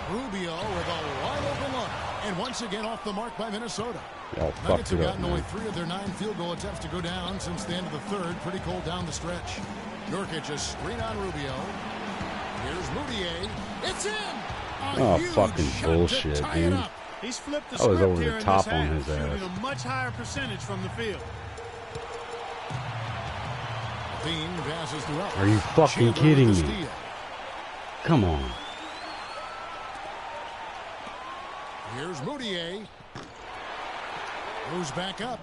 Rubio with a wide open look. And once again off the mark by Minnesota.
Y'all
Nuggets
fucked
have
it up,
gotten only
man.
3 of their 9 field goal attempts to go down since the end of the third. Pretty cold down the stretch. Nurkic a screen on Rubio. Here's Moutier. It's in.
Oh, fucking bullshit, dude.
He's flipped the
I was
script
over
here
the
in
top
this
on
half,
his ass.
shooting a much higher percentage from the field.
Bean passes to Ellis.
Are you fucking
Chandler
kidding
with the
me?
steal.
Come on.
Here's Moutier. Moves back up.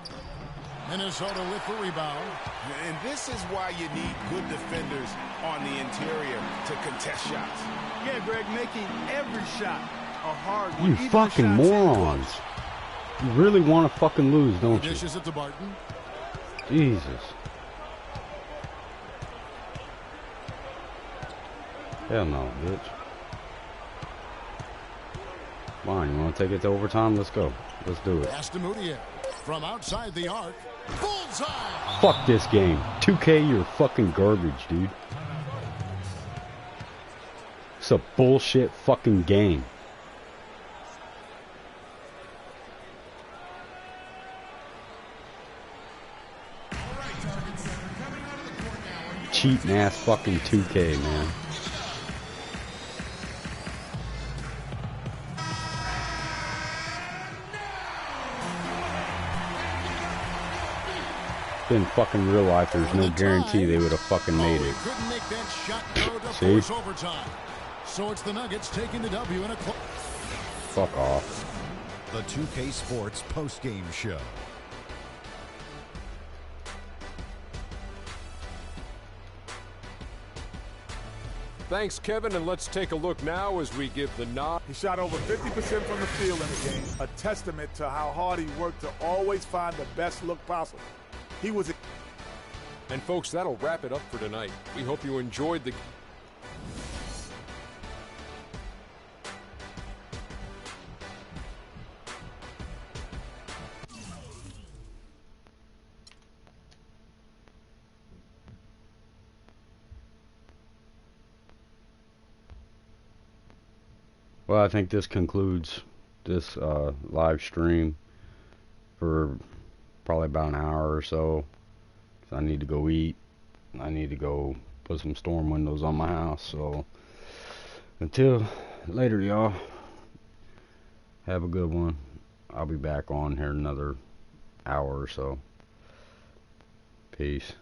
Minnesota with the rebound.
And this is why you need good defenders on the interior to contest shots.
Yeah, Greg, making every shot a hard one.
You
Even
fucking
the shots in
morons. You really want to fucking lose, don't you?
Dishes it to Barton.
Jesus. Hell no, bitch. Fine, you want to take it to overtime? Let's go. Let's do it.
Pass to Moutier. From outside the arc. Bullseye!
Fuck this game. 2K, you're fucking garbage, dude. It's a bullshit fucking game. Cheating ass fucking 2K, man. In fucking real life, there's no guarantee they would have fucking made it.
Couldn't make that shot go to
See?
force overtime. So it's the Nuggets taking the W in a
Fuck off.
The 2K Sports postgame show.
Thanks, Kevin, and let's take a look now as we give the nod.
He shot over 50% from the field in the game, a testament to how hard he worked to always find the best look possible. He was...
And folks, that'll wrap it up for tonight. We hope you enjoyed the...
Well, I think this concludes this live stream for probably about an hour or so. 'Cause I need to go eat. I need to go put some storm windows on my house. So until later, y'all. Have a good one. I'll be back on here another hour or so. Peace.